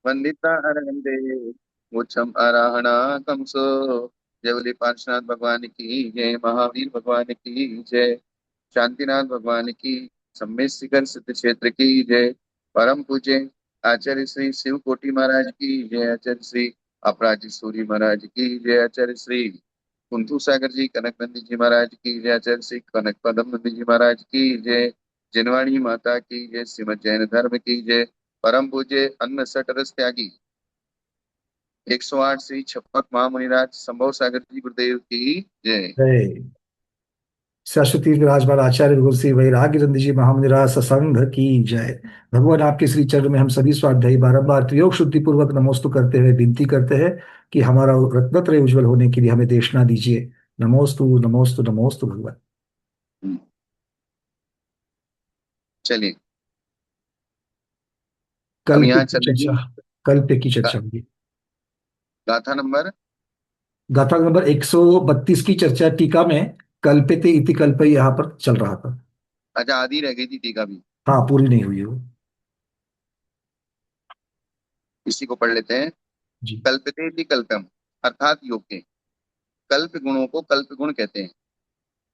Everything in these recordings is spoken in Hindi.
वंदिता अरविंदे मुझम अराहणा कंसो। जय बोले पार्श्वनाथ भगवान की जय, महावीर भगवान की जय, शांतिनाथ भगवान की, सम्मेत शिखर सिद्ध क्षेत्र की जय, परम पूज्य आचार्य श्री शिव कोटि महाराज की जय, आचार्य श्री अपराजित सूरी महाराज की जय, आचार्य श्री कुंथू सागर जी कनक नंदी जी महाराज की जय, आचार्य श्री कनक पदम नंदी जी महाराज की जय, जिनवाणी माता की जय, श्रीमद जैन धर्म की जय, परम पूज्य अन्न सट रस त्यागी 108 श्री छपक महामुनिराज संभव सागर जी गुरुदेव की जय। जय सरस्वती विराजमान आचार्य गुरु श्री वैराग्य रंद जी महामुनिराज सत्संग की जय। भगवान आपके श्री चरण में हम सभी स्वाध्यायी बारंबार त्रियोग शुद्धि पूर्वक नमोस्तु करते हुए विनती करते हैं कि हमारा रत्नत्रय उज्जवल होने के लिए हमें देशना दीजिए। नमोस्तु नमोस्तु नमोस्तु भगवान। चलिए, हम कल्प यहाँ की चल रही चर्चा कल्प की गा, चर्चा होगी। गाथा नंबर। गाथा नंबर 132 की चर्चा टीका में कल्पेते इति कल्प यहाँ पर चल रहा था। अच्छा, आधी रह गई थी टीका भी। हाँ, पूरी नहीं हुई वो। इसी को पढ़ लेते हैं। जी। कल्पते भी कल्पम, अर्थात योग के कल्प गुणों को कल्प गुण कहते हैं।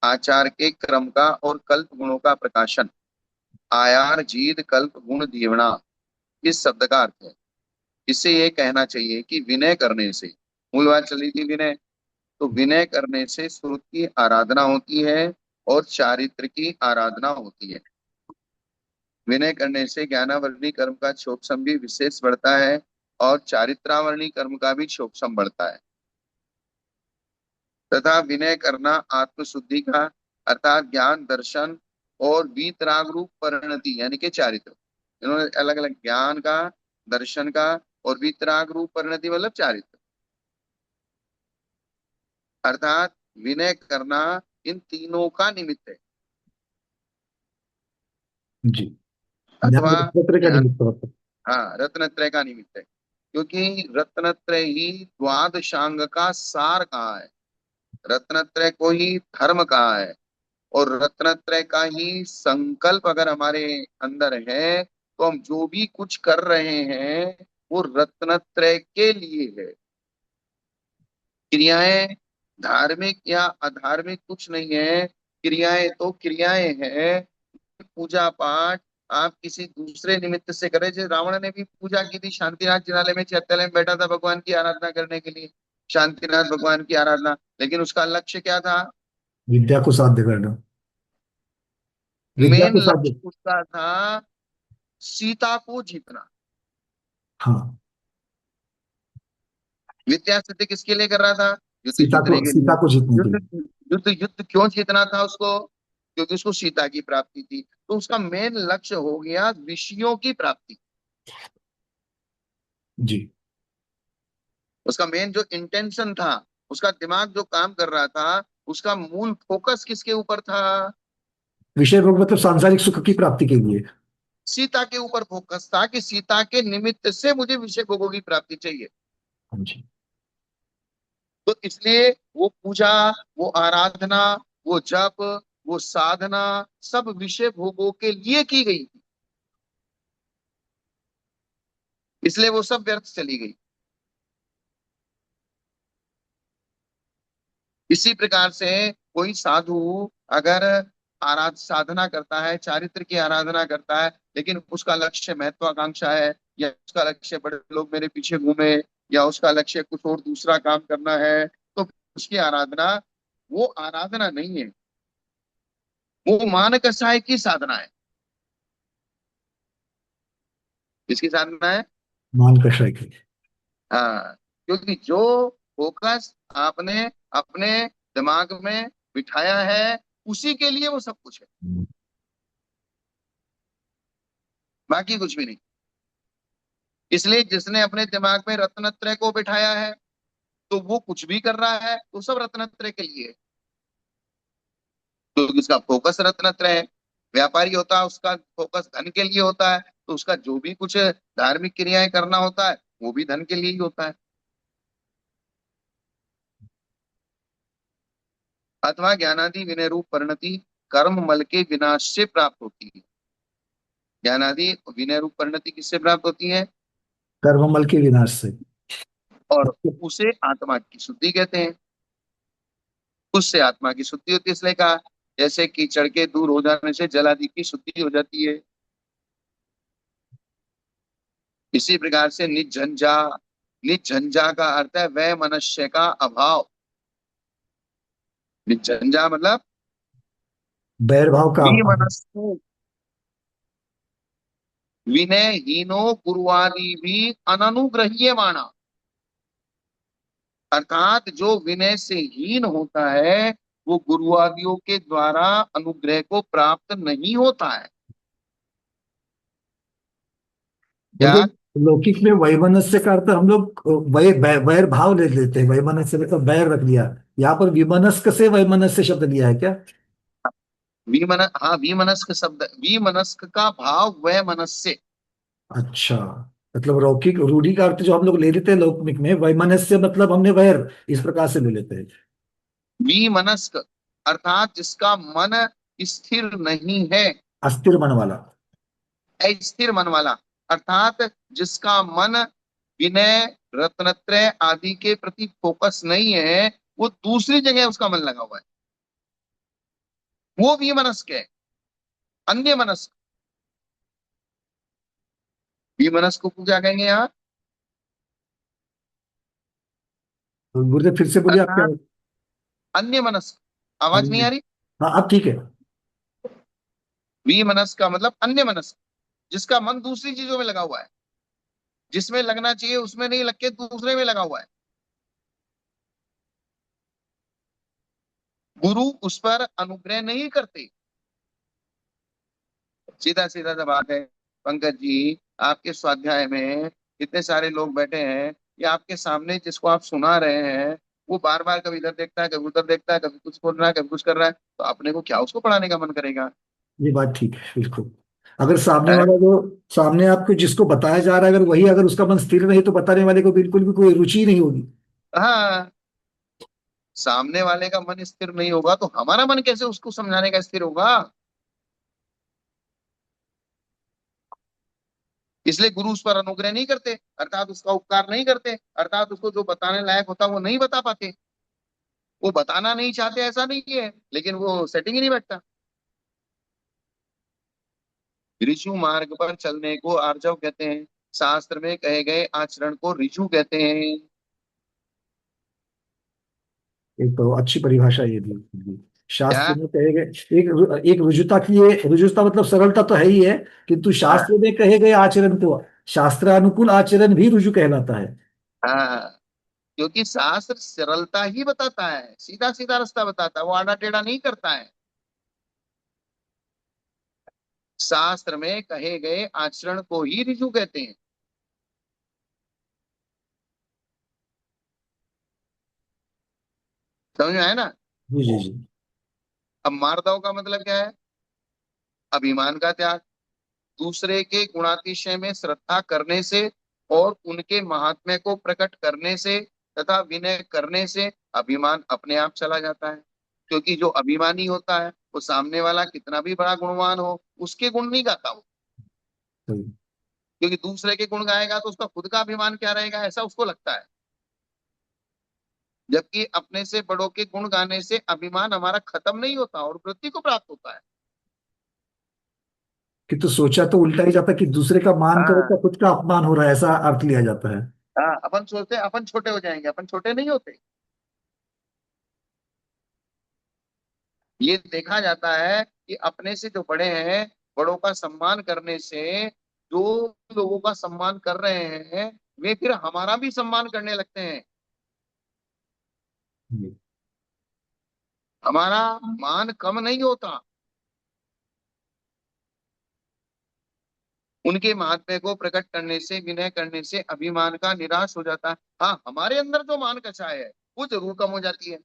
आचार के क्रम का और कल्प गुणों का प्रकाशन। आयार जीद कल्प गुण दीवना, इस शब्द का अर्थ है। इससे ये कहना चाहिए कि विनय करने से, मूल बात चली थी विनय, तो विनय करने से श्रुत की आराधना होती है और चारित्र की आराधना होती है। विनय करने से ज्ञानावर्णी कर्म का क्षोभसम भी विशेष बढ़ता है और चारित्रावर्णी कर्म का भी क्षोभसम बढ़ता है। तथा विनय करना आत्मशुद्धि का, अर्थात ज्ञान दर्शन और वीतराग रूप परिणति यानी कि चारित्र, इन्होंने अलग अलग ज्ञान का, दर्शन का और वीतराग रूप परिणति मतलब चारित्र, अर्थात विनय करना इन तीनों का निमित्त है। जी। अथवा ध्यान रत्नत्रय का ध्यान, निमित्त होता है। हाँ रत्नत्रय का निमित्त है, क्योंकि रत्नत्रय ही द्वादशांग का सार कहा है, रत्नत्रय को ही धर्म कहा है, और रत्नत्रय का ही संकल्प अगर हमारे अंदर है तो हम जो भी कुछ कर रहे हैं वो रत्नत्रय के लिए है। क्रियाएं धार्मिक या अधार्मिक कुछ नहीं है, क्रियाएं तो क्रियाएं हैं। पूजा पाठ आप किसी दूसरे निमित्त से करें, जैसे रावण ने भी पूजा की थी शांतिनाथ जिनालय में, चैत्यालय में बैठा था भगवान की आराधना करने के लिए, शांतिनाथ भगवान की आराधना, लेकिन उसका लक्ष्य क्या था? विद्या को साध्य करना। विद्या मेन को साध्य। लक्ष्य उसका था सीता को जीतना। हाँ। विद्या सिद्धि किसके लिए कर रहा था? युद्ध सीता जीतने को के लिए। सीता को जीतने के लिए। युद्ध युद्ध युद्ध क्यों जीतना था उसको? क्योंकि उसको सीता की प्राप्ति थी, तो उसका मेन लक्ष्य हो गया ऋषियों की प्राप्ति। जी। उसका मेन जो इंटेंशन था, उसका दिमाग जो काम कर रहा था, उसका मूल फोकस किसके ऊपर था? विषय भोग मतलब सांसारिक सुख की प्राप्ति के लिए। सीता के ऊपर फोकस था कि सीता के निमित्त से मुझे विषय भोगों की प्राप्ति चाहिए। हाँ जी। तो इसलिए वो पूजा, वो आराधना, वो जप, वो साधना सब विषय भोगों के लिए की गई थी, इसलिए वो सब व्यर्थ चली गई। इसी प्रकार से कोई साधु अगर आराध साधना करता है, चारित्र की आराधना करता है, लेकिन उसका लक्ष्य महत्वाकांक्षा है, या उसका लक्ष्य बड़े लोग मेरे पीछे घूमे, या उसका लक्ष्य कुछ और दूसरा काम करना है, तो उसकी आराधना वो आराधना नहीं है, वो मान कसाय की साधना है। किसकी साधना है? मान कषाय की। हाँ, क्योंकि जो फोकस आपने अपने दिमाग में बिठाया है उसी के लिए वो सब कुछ है, बाकी कुछ भी नहीं। इसलिए जिसने अपने दिमाग में रत्नत्रय को बिठाया है तो वो कुछ भी कर रहा है तो सब रत्नत्रय के लिए है, क्योंकि उसका फोकस रत्नत्रय है। व्यापारी होता है, उसका फोकस धन के लिए होता है, तो उसका जो भी कुछ धार्मिक क्रियाएं करना होता है वो भी धन के लिए ही होता है। अथवा ज्ञानादि विनय रूप परिणति कर्म मल के विनाश से प्राप्त होती है। ज्ञानादि विनय रूप परिणति किससे प्राप्त होती है? कर्ममल के विनाश से। और उसे आत्मा की शुद्धि कहते हैं। उससे आत्मा की शुद्धि होती है, इसलिए कहा जैसे कीचड़ के दूर हो जाने से जल आदि की शुद्धि हो जाती है, इसी प्रकार से निझंझा, निझंझा का अर्थ है वह मनुष्य का अभाव। निझंझा मतलब बैर भाव का अपमान। विमनस्सु, विनयहीनो गुरुवादि भी अननुग्रहीय माना। अर्थात जो विनय से हीन होता है वो गुरुवादियों के द्वारा अनुग्रह को प्राप्त नहीं होता है। वो क्या? जो लौकिक में वैमनस्य का अर्थ हम लोग वैर भाव ले लेते हैं, वैमनस्य मतलब बैर रख दिया। यहाँ पर विमनस्क से वैमनस्य शब्द लिया है क्या? विमन हाँ, विमनस्क शब्द, विमनस्क का भाव वह मनस्य। अच्छा, मतलब लौकिक रूढ़ी का अर्थ जो हम लोग ले लेते हैं लौकिक में, वैमनस्य मतलब हमने वैर इस प्रकार से ले लेते हैं। विमनस्क अर्थात जिसका मन स्थिर नहीं है, अस्थिर मन वाला। अस्थिर मन वाला, अर्थात जिसका मन विनय, रत्नत्रय आदि के प्रति फोकस नहीं है, वो दूसरी जगह उसका मन लगा हुआ है, वो विमनस्क है। अन्य मनस्क, विमनस्क को क्या कहेंगे यहाँ? गुरुदेव फिर से बोलिए आप क्या? अर्थात अन्य मनस्क, आवाज नहीं अन्य। आ रही? हाँ अब ठीक है। विमनस्क का मतलब अन्य मनस्क, जिसका मन दूसरी चीजों में लगा हुआ है, जिसमें लगना चाहिए उसमें नहीं लग के दूसरे में लगा हुआ है। गुरु उस पर अनुग्रह नहीं करते। सीधा सीधा सा बात है पंकज जी, आपके स्वाध्याय में इतने सारे लोग बैठे हैं, या आपके सामने जिसको आप सुना रहे हैं वो बार बार कभी इधर देखता है, कभी उधर देखता है, कभी कुछ बोल रहा है, कभी कुछ कर रहा है, तो अपने को क्या उसको पढ़ाने का मन करेगा? ये बात ठीक है बिल्कुल। अगर सामने है? वाला जो सामने आपको जिसको बताया जा रहा है, अगर वही अगर उसका मन स्थिर नहीं, तो बताने वाले को बिल्कुल भी कोई रुचि नहीं होगी। हाँ, सामने वाले का मन स्थिर नहीं होगा तो हमारा मन कैसे उसको समझाने का स्थिर होगा? इसलिए गुरु उस पर अनुग्रह नहीं करते, अर्थात उसका उपकार नहीं करते, अर्थात उसको जो बताने लायक होता वो नहीं बता पाते। वो बताना नहीं चाहते ऐसा नहीं है, लेकिन वो सेटिंग ही नहीं बैठता। ऋजु मार्ग पर चलने को आर्जव कहते हैं, शास्त्र में कहे गए आचरण को ऋजु कहते हैं। एक तो अच्छी परिभाषा ये दी। शास्त्र क्या? में कहे गए, एक एक रुजुता की, ये रुजुता मतलब सरलता तो है ही है, किंतु हाँ शास्त्र में कहे गए आचरण को, शास्त्रानुकूल आचरण भी रुजु कहलाता है। हाँ, क्योंकि शास्त्र सरलता ही बताता है, सीधा सीधा रास्ता बताता है, वो आड़ा टेढ़ा नहीं करता है। शास्त्र में कहे गए आचरण को ही ऋजु कहते हैं। समझ में आया ना? जी जी जी। अब मारदाव का मतलब क्या है? अभिमान का त्याग, दूसरे के गुणातिशय में श्रद्धा करने से और उनके महात्म्य को प्रकट करने से तथा विनय करने से अभिमान अपने आप चला जाता है। क्योंकि जो अभिमानी होता है वो सामने वाला कितना भी बड़ा गुणवान हो उसके गुण नहीं गाता वो, सही। क्योंकि दूसरे के गुण गाएगा तो उसका खुद का अभिमान क्या रहेगा, ऐसा उसको लगता है। जबकि अपने से बड़ों के गुण गाने से अभिमान हमारा खत्म नहीं होता और वृद्धि को प्राप्त होता है। किंतु सोचा तो उल्टा ही जाता है कि दूसरे का मान करो हाँ तो खुद का अपमान हो रहा है, ऐसा अर्थ लिया जाता है। हाँ, अपन सोचते हैं अपन छोटे हो जाएंगे, अपन छोटे नहीं होते। ये देखा जाता है कि अपने से जो बड़े हैं, बड़ों का सम्मान करने से जो लोगों का सम्मान कर रहे हैं वे फिर हमारा भी सम्मान करने लगते हैं। जी। हमारा मान कम नहीं होता, उनके महात्म्य को प्रकट करने से, विनय करने से अभिमान का निराश हो जाता है। हाँ, हमारे अंदर जो मान कछाय है वो जरूर कम हो जाती है।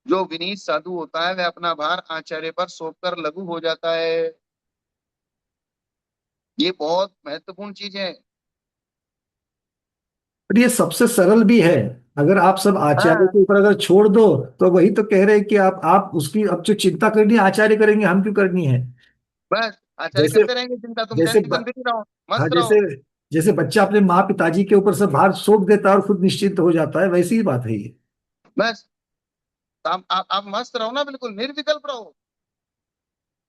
जो विनीत साधु होता है वह अपना भार आचार्य पर सौंप कर लघु हो जाता है। ये बहुत महत्वपूर्ण चीज है। पर ये सबसे सरल भी है। अगर आप सब आचार्य हाँ, के ऊपर अगर छोड़ दो, तो वही तो कह रहे हैं कि आप उसकी अब जो चिंता करनी है आचार्य करेंगे, हम क्यों करनी है? बस आचार्य जैसे करते रहेंगे चिंता, तुम जैसे टेंशन फ्री रहो, हाँ, मस्त जैसे रहो। जैसे बच्चा अपने माँ पिताजी के ऊपर सब भार सौंप देता है और खुद निश्चिंत हो जाता है, वैसी ही बात है ये। बस आप मस्त रहो ना, बिल्कुल निर्विकल्प रहो।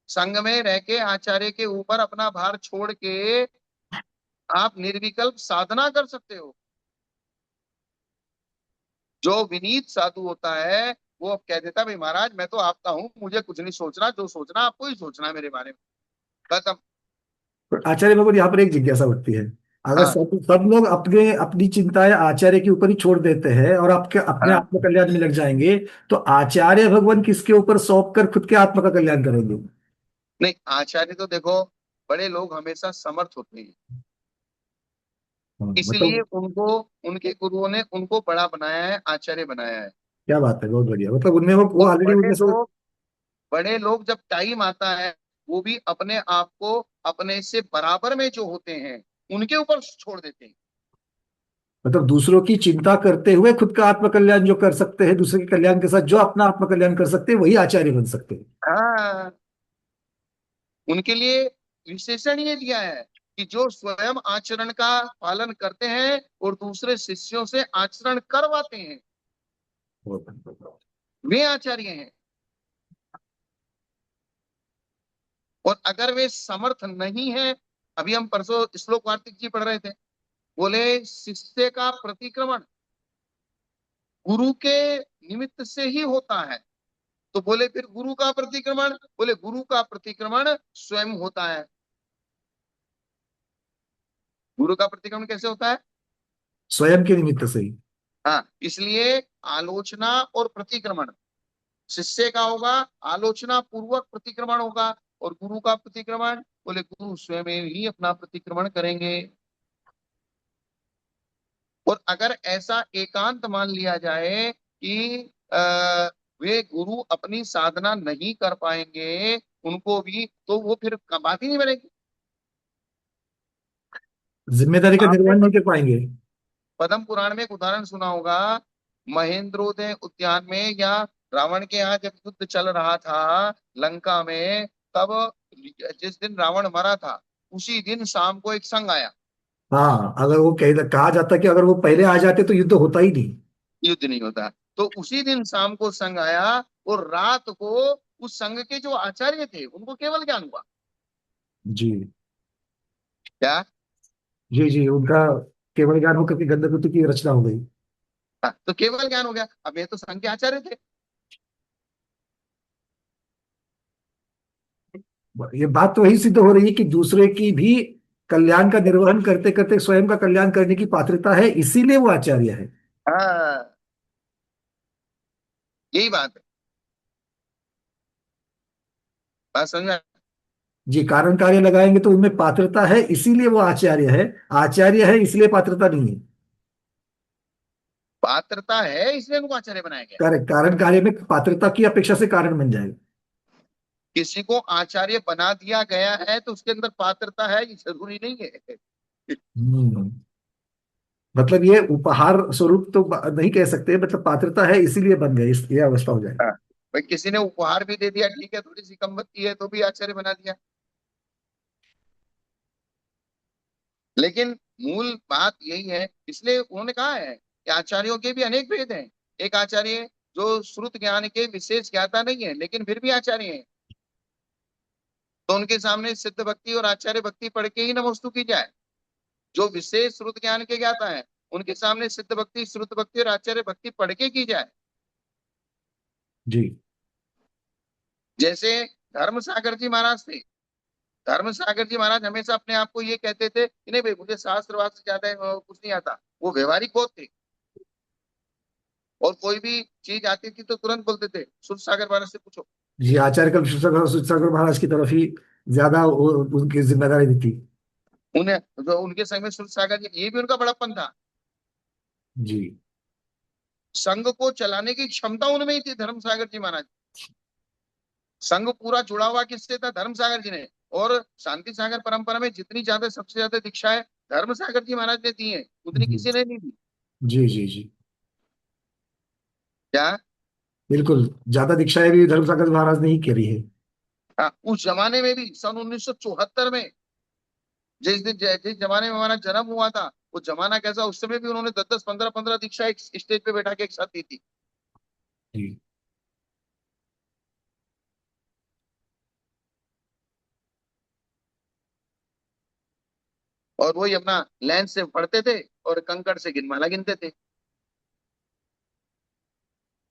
संग में रह के आचार्य के ऊपर अपना भार छोड़ के आप निर्विकल्प साधना कर सकते हो। जो विनीत साधु होता है वो अब कह देता भाई महाराज मैं तो आपका हूं, मुझे कुछ नहीं सोचना, जो सोचना आपको ही सोचना है मेरे बारे में। खत्म। तो आचार्य भगवत यहाँ पर एक जिज्ञासा उठती है, अगर हाँ सब सब लोग अपने अपनी चिंताएं आचार्य के ऊपर ही छोड़ देते हैं और आपके अपने हाँ। आत्म कल्याण में लग जाएंगे, तो आचार्य भगवान किसके ऊपर सौंप कर खुद के आत्मा का कल्याण करेंगे? नहीं, आचार्य तो देखो, बड़े लोग हमेशा समर्थ होते हैं, हाँ, इसलिए मतलब उनको, उनके गुरुओं ने उनको बड़ा बनाया है, आचार्य बनाया है। क्या बात है, बहुत बढ़िया। मतलब उनमें वो तो ऑलरेडी बड़े उनमें से लोग, बड़े लोग जब टाइम आता है, वो भी अपने आप को अपने से बराबर में जो होते हैं उनके ऊपर छोड़ देते हैं। मतलब दूसरों की चिंता करते हुए खुद का आत्म कल्याण जो कर सकते हैं, दूसरे के कल्याण के साथ जो अपना आत्म कल्याण कर सकते हैं, वही आचार्य बन सकते हैं। हाँ, उनके लिए विशेषण ये दिया है कि जो स्वयं आचरण का पालन करते हैं और दूसरे शिष्यों से आचरण करवाते हैं, बहुत बढ़िया। वे आचार्य हैं। और अगर वे समर्थ नहीं है, अभी हम परसों श्लोक वार्तिक जी पढ़ रहे थे, बोले शिष्य का प्रतिक्रमण गुरु के निमित्त से ही होता है। तो बोले फिर गुरु का प्रतिक्रमण, बोले गुरु का प्रतिक्रमण स्वयं होता है। गुरु का प्रतिक्रमण कैसे होता है? स्वयं के निमित्त से ही। हाँ, इसलिए आलोचना और प्रतिक्रमण शिष्य का होगा, आलोचना पूर्वक प्रतिक्रमण होगा। और गुरु का प्रतिक्रमण, बोले गुरु स्वयं ही अपना प्रतिक्रमण करेंगे। और अगर ऐसा एकांत मान लिया जाए कि वे गुरु अपनी साधना नहीं कर पाएंगे उनको भी, तो वो फिर बात ही नहीं बनेगी। जिम्मेदारी का आपने निर्वहन नहीं कर पाएंगे। पद्म पुराण में एक उदाहरण सुना होगा, महेंद्रोदय उद्यान में या रावण के यहाँ जब युद्ध चल रहा था लंका में, तब जिस दिन रावण मरा था उसी दिन शाम को एक संघ आया। हाँ, अगर वो कहा जाता कि अगर वो पहले आ जाते तो युद्ध होता ही नहीं। युद्ध नहीं होता। तो उसी दिन शाम को संघ आया, और रात को उस संघ के जो आचार्य थे उनको केवल ज्ञान हुआ। जी क्या? जी जी, उनका केवल ज्ञान होकर के गंधपुत्र की रचना हो गई। हाँ, तो केवल ज्ञान हो गया। अब ये तो संघ के आचार्य थे। ये बात तो वही सिद्ध हो रही है कि दूसरे की भी कल्याण का निर्वहन करते करते स्वयं का कल्याण करने की पात्रता है, इसीलिए वो आचार्य है। हाँ, यही बात है। बात समझ में जी, कारण कार्य लगाएंगे तो उनमें पात्रता है, इसीलिए वो आचार्य है। आचार्य है इसलिए पात्रता नहीं है। पात्रता है इसलिए उनको आचार्य बनाया गया। कारण कार्य में पात्रता की अपेक्षा से कारण बन जाएगा। किसी को आचार्य बना दिया गया है तो उसके अंदर पात्रता है, ये जरूरी नहीं है। हम्म। मतलब ये उपहार स्वरूप तो नहीं कह सकते, मतलब पात्रता है इसीलिए बन गए, इस ये अवस्था हो जाए। हाँ, भाई किसी ने उपहार भी दे दिया, ठीक है, थोड़ी सी कम बत्ती है तो भी आचार्य बना दिया। लेकिन मूल बात यही है, इसलिए उन्होंने कहा है कि आचार्यों के भी अनेक भेद हैं। एक आचार्य जो श्रुत ज्ञान के विशेष ज्ञाता नहीं है लेकिन फिर भी आचार्य है, तो उनके सामने सिद्ध भक्ति और आचार्य भक्ति पढ़ के ही नमोस्तु की जाए। जो विशेष श्रुत ज्ञान के ज्ञाता है उनके सामने सिद्ध भक्ति, श्रुत भक्ति और आचार्य भक्ति पढ़ के की जाए। जी जैसे धर्म सागर जी महाराज थे। धर्म सागर जी महाराज हमेशा अपने आप को ये कहते थे कि नहीं भाई मुझे शास्त्रवाद से ज्यादा कुछ नहीं आता। वो व्यवहारिक बहुत थे, और कोई भी चीज आती थी तो तुरंत बोलते थे सुर सागर महाराज से पूछो। जी, आचार्य कल्प सागर महाराज की तरफ ही ज्यादा उनकी जिम्मेदारी दी थी। उन्हें जो उनके संग में सुर सागर जी, ये भी उनका बड़प्पन था। जी संघ को चलाने की क्षमता उनमें ही थी धर्म सागर जी महाराज। संघ पूरा जुड़ा हुआ किससे था? धर्म सागर जी ने। और शांति सागर परंपरा में जितनी ज्यादा, सबसे ज्यादा दीक्षाएं धर्म सागर जी महाराज ने दी है, उतनी जी किसी ने नहीं दी। जी जी जी, क्या? बिल्कुल। ज्यादा दीक्षाएं भी धर्म सागर महाराज ने ही करी है। हाँ, उस जमाने में भी सन 1974 में, जिस जमाने में हमारा जन्म हुआ था, वो जमाना कैसा, उस समय भी उन्होंने 10 10 15 15 दीक्षा एक स्टेज पे बैठा के एक साथ दी थी। जी। और वही अपना लाइन से पढ़ते थे और कंकड़ से गिनमाला गिनते थे।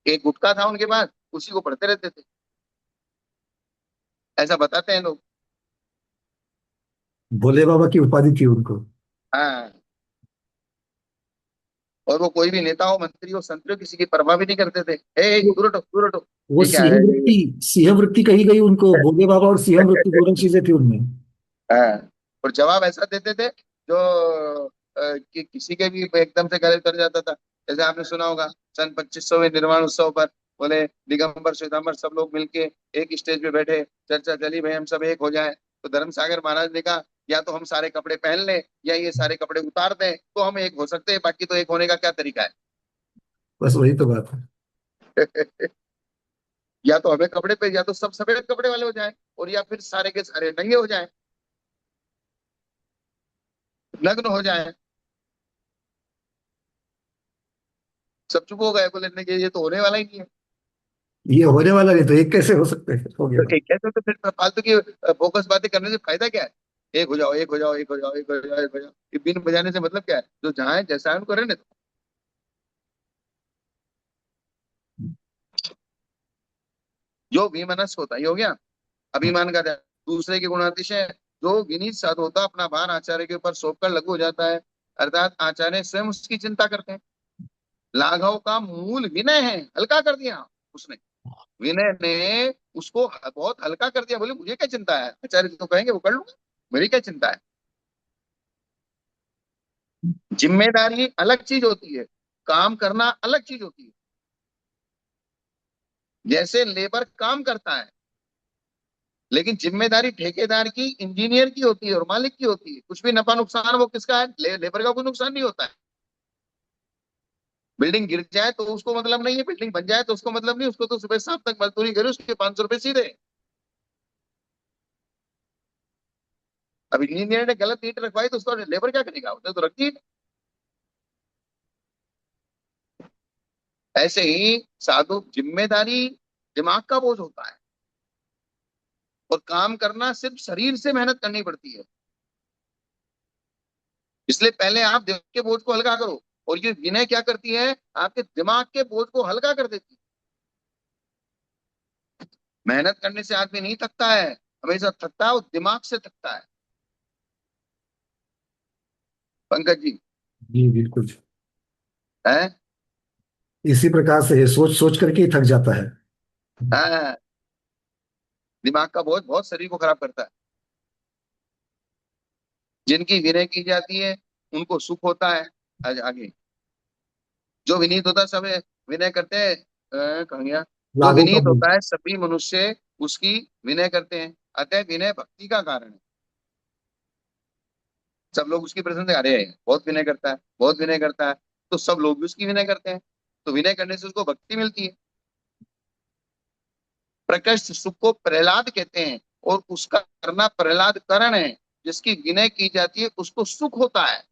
एक गुटका था उनके पास, उसी को पढ़ते रहते थे, ऐसा बताते हैं लोग। भोले बाबा की उपाधि थी उनको। हाँ, और वो कोई भी नेता हो, मंत्री हो, संतरी हो, किसी की परवाह भी नहीं करते थे। वो दूर हटो, दूर हटो। वो ये क्या है ये? सिंह वृत्ति कही गई उनको, भोले बाबा और सिंह वृत्ति दोनों चीजें थी उनमें। हाँ, और जवाब ऐसा देते थे जो कि किसी के भी एकदम से गले उतर जाता था। जैसे आपने सुना होगा, सन 2500वें निर्वाण उत्सव पर बोले, दिगंबर श्वेतांबर सब लोग मिलके एक स्टेज पे बैठे, चर्चा चली भाई हम सब एक हो जाएं। तो धर्म सागर महाराज ने कहा, या तो हम सारे कपड़े पहन लें या ये सारे कपड़े उतार दें तो हम एक हो सकते हैं, बाकी तो एक होने का क्या तरीका बस वही तो बात है। है। या तो हमें कपड़े पे, या तो सब सफेद कपड़े वाले हो जाएं, और या फिर सारे के सारे नंगे हो जाएं, नग्न हो जाएं। सब चुप हो गए, बोले नहीं ये तो होने वाला ही नहीं है। ये होने वाला नहीं तो एक कैसे हो सकते हैं, हो तो गया। एक कैसे, तो फिर फालतू की बोगस बातें करने से फायदा क्या है? एक हो जाओ, एक हो जाओ, एक हो जाओ, एक हो जाओ, एक हो जाओ, ये बीन बजाने से मतलब क्या है? जो जहाँ है जैसा है उनको रहने दो। जो विमनस्य होता है, ये हो गया अभिमान का त्याग। दूसरे के गुणातिशय, जो विनीत साधु होता अपना भार आचार्य के ऊपर सौंप कर लघु हो जाता है, अर्थात आचार्य स्वयं उसकी चिंता करते हैं। लाघव का मूल विनय है, हल्का कर दिया उसने। विनय ने उसको बहुत हल्का कर दिया, बोले मुझे क्या चिंता है, आचार्य तो कहेंगे वो कर लूंगा, मेरी क्या चिंता है। जिम्मेदारी अलग चीज होती है, काम करना अलग चीज होती है। जैसे लेबर काम करता है, लेकिन जिम्मेदारी ठेकेदार की, इंजीनियर की होती है और मालिक की होती है। कुछ भी नफा नुकसान वो किसका है? लेबर का कोई नुकसान नहीं होता है। बिल्डिंग गिर जाए तो उसको मतलब नहीं है, बिल्डिंग बन जाए तो उसको मतलब नहीं, उसको तो सुबह शाम तक मजदूरी करे, उसके 500 रुपए सीधे। अब इंजीनियर ने गलत ईंट रखवाई तो उसको लेबर क्या करेगा, उसने तो रखी। ऐसे ही साधु, जिम्मेदारी दिमाग का बोझ होता है, और काम करना सिर्फ शरीर से मेहनत करनी पड़ती है। इसलिए पहले आप दिमाग के बोझ को हल्का करो, और ये विनय क्या करती है, आपके दिमाग के बोझ को हल्का कर देती है। मेहनत करने से आदमी नहीं थकता है, हमेशा थकता है वो दिमाग से थकता है। पंकज जी, जी बिल्कुल। है। इसी प्रकार से ये सोच सोच करके ही थक जाता है। हाँ, दिमाग का बोझ बहुत शरीर को खराब करता है। जिनकी विनय की जाती है उनको सुख होता है। आगे, जो विनीत होता है सब विनय करते हैं। कहाँ गया? जो लाभों का विनीत मूल। होता है सभी मनुष्य उसकी विनय करते हैं, अतः विनय भक्ति का कारण है। सब लोग उसकी प्रशंसा, अरे बहुत विनय करता है, बहुत विनय करता है, तो सब लोग भी उसकी विनय करते हैं। तो विनय करने से उसको भक्ति मिलती है। प्रकृष्ट सुख को प्रहलाद कहते हैं, और उसका करना प्रहलाद करण है। जिसकी विनय की जाती है उसको सुख होता है।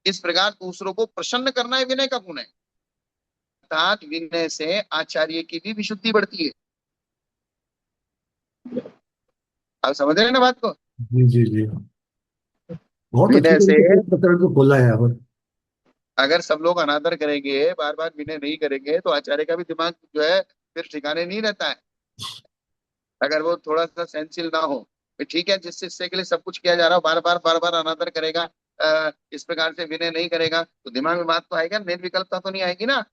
इस प्रकार दूसरों को प्रसन्न करना है विनय का गुण है। अर्थात विनय से आचार्य की भी विशुद्धि बढ़ती है। आप समझ रहे हैं ना बात को? जी जी जी। बहुत अच्छी विनय से, तरीके से इस प्रकरण को खोला है और। अगर सब लोग अनादर करेंगे, बार बार विनय नहीं करेंगे, तो आचार्य का भी दिमाग जो है फिर ठिकाने नहीं रहता है। अगर वो थोड़ा सा सहनशील ना हो, फिर ठीक है, जिस हिस्से के लिए सब कुछ किया जा रहा हो, बार बार अनादर करेगा, इस प्रकार से विनय नहीं करेगा, तो दिमाग में बात तो आएगा, निर्विकल्पता तो नहीं आएगी ना।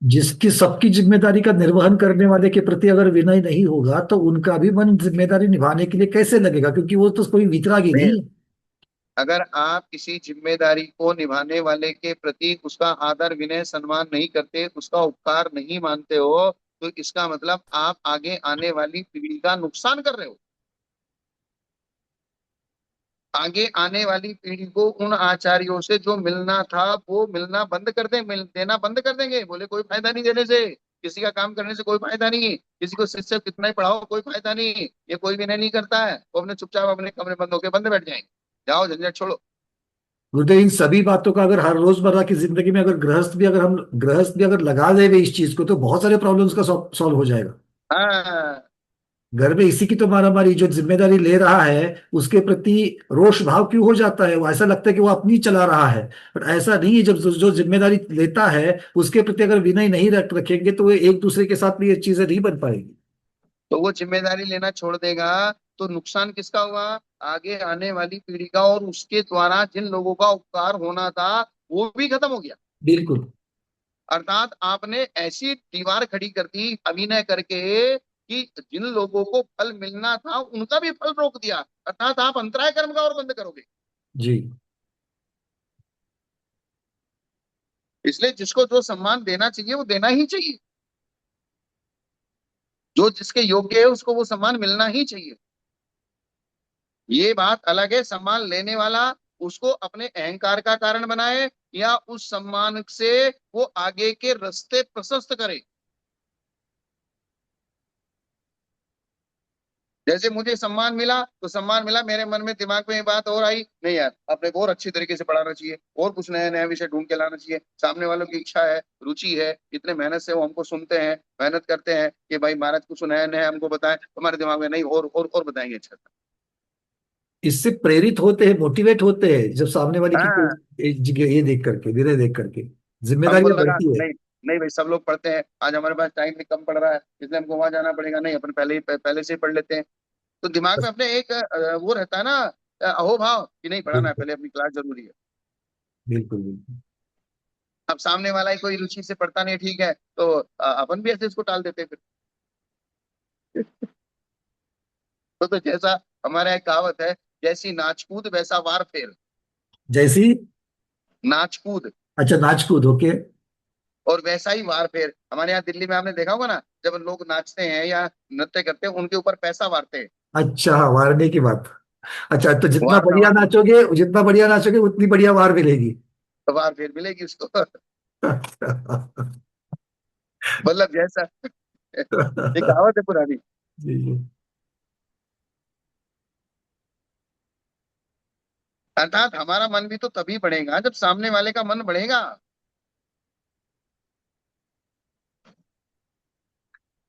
जिसकी सबकी जिम्मेदारी का निर्वहन करने वाले के प्रति अगर विनय नहीं होगा तो उनका भी मन जिम्मेदारी निभाने के लिए कैसे लगेगा, क्योंकि वो तो कोई वितरागी नहीं, नहीं है। अगर आप किसी जिम्मेदारी को निभाने वाले के प्रति उसका आदर विनय सम्मान नहीं करते, उसका उपकार नहीं मानते हो, तो इसका मतलब आप आगे आने वाली पीढ़ी का नुकसान कर रहे हो। आगे आने वाली पीढ़ी को उन आचार्यों से जो मिलना था वो मिलना बंद कर देना बंद कर देंगे, बोले कोई फायदा नहीं देने से। किसी का काम करने से कोई फायदा नहीं है, किसी को शिष्य कितना ही पढ़ाओ कोई फायदा नहीं है, ये कोई विनय नहीं करता है, वो अपने चुपचाप अपने कमरे बंद होकर बंद बैठ जाएंगे। जाओ झंझट छोड़ो। गुरुदेव, इन सभी बातों का अगर हर रोजमर्रा की जिंदगी में अगर गृहस्थ भी अगर लगा देवे इस चीज को, तो बहुत सारे प्रॉब्लम्स का सॉल्व हो जाएगा। हाँ। घर में इसी की तो मारामारी, जो जिम्मेदारी ले रहा है उसके प्रति रोष भाव क्यों हो जाता है? वो ऐसा लगता है कि वो अपनी चला रहा है, पर ऐसा नहीं है। जब जो जिम्मेदारी लेता है उसके प्रति अगर विनय नहीं रखेंगे तो वो एक दूसरे के साथ भी ये चीजें नहीं बन पाएगी। तो वो जिम्मेदारी लेना छोड़ देगा तो नुकसान किसका हुआ? आगे आने वाली पीढ़ी का, और उसके द्वारा जिन लोगों का उपकार होना था वो भी खत्म हो गया। बिल्कुल। अर्थात आपने ऐसी दीवार खड़ी कर दी अभिनय करके कि जिन लोगों को फल मिलना था उनका भी फल रोक दिया, अर्थात आप अंतराय कर्म का और बंद करोगे। जी। इसलिए जिसको जो सम्मान देना चाहिए वो देना ही चाहिए, जो जिसके योग्य है उसको वो सम्मान मिलना ही चाहिए। ये बात अलग है सम्मान लेने वाला उसको अपने अहंकार का कारण बनाए या उस सम्मान से वो आगे के रास्ते प्रशस्त करे। जैसे मुझे सम्मान मिला तो सम्मान मिला, मेरे मन में दिमाग में ये बात और आई नहीं यार अपने को और अच्छी तरीके से पढ़ाना चाहिए, और कुछ नया नया विषय ढूंढ के लाना चाहिए। सामने वालों की इच्छा है, रुचि है, इतने मेहनत से वो हमको सुनते हैं, मेहनत करते हैं कि भाई महाराज कुछ नया नया हमको बताएं, हमारे दिमाग में नहीं और बताएंगे अच्छा सा। इससे प्रेरित होते हैं, मोटिवेट होते हैं, जब सामने वाले की हाँ। ये देख करके, विनय देख करके हमको जिम्मेदारियां लगा बढ़ती है। नहीं, नहीं भाई सब लोग पढ़ते हैं, आज हमारे पास टाइम भी कम पड़ रहा है इसलिए हमको वहां जाना पड़ेगा, नहीं अपन पहले से ही पढ़ लेते हैं। तो दिमाग में अपने एक वो रहता है ना, अहोभाव कि नहीं पढ़ाना है बिल्कुल पहले, अपनी क्लास जरूरी है। बिल्कुल बिल्कुल। अब सामने वाला ही कोई रुचि से पढ़ता नहीं ठीक है तो अपन भी ऐसे इसको टाल देते हैं फिर। तो जैसा हमारे एक कहावत है, जैसी नाच कूद वैसा वार फेर। जैसी। नाच कूद अच्छा, नाच कूद, ओके। और वैसा ही वार फेर। हमारे यहाँ दिल्ली में आपने देखा होगा ना, जब लोग नाचते हैं या नृत्य करते हैं उनके ऊपर पैसा वारते हैं। अच्छा, वारने की बात। अच्छा, तो वारना वारना, जितना बढ़िया नाचोगे उतनी बढ़िया वार मिलेगी। तो वार फेर मिलेगी उसको। मतलब जैसा, ये कहावत है पुरानी। जी जी। अर्थात हमारा मन भी तो तभी बढ़ेगा जब सामने वाले का मन बढ़ेगा।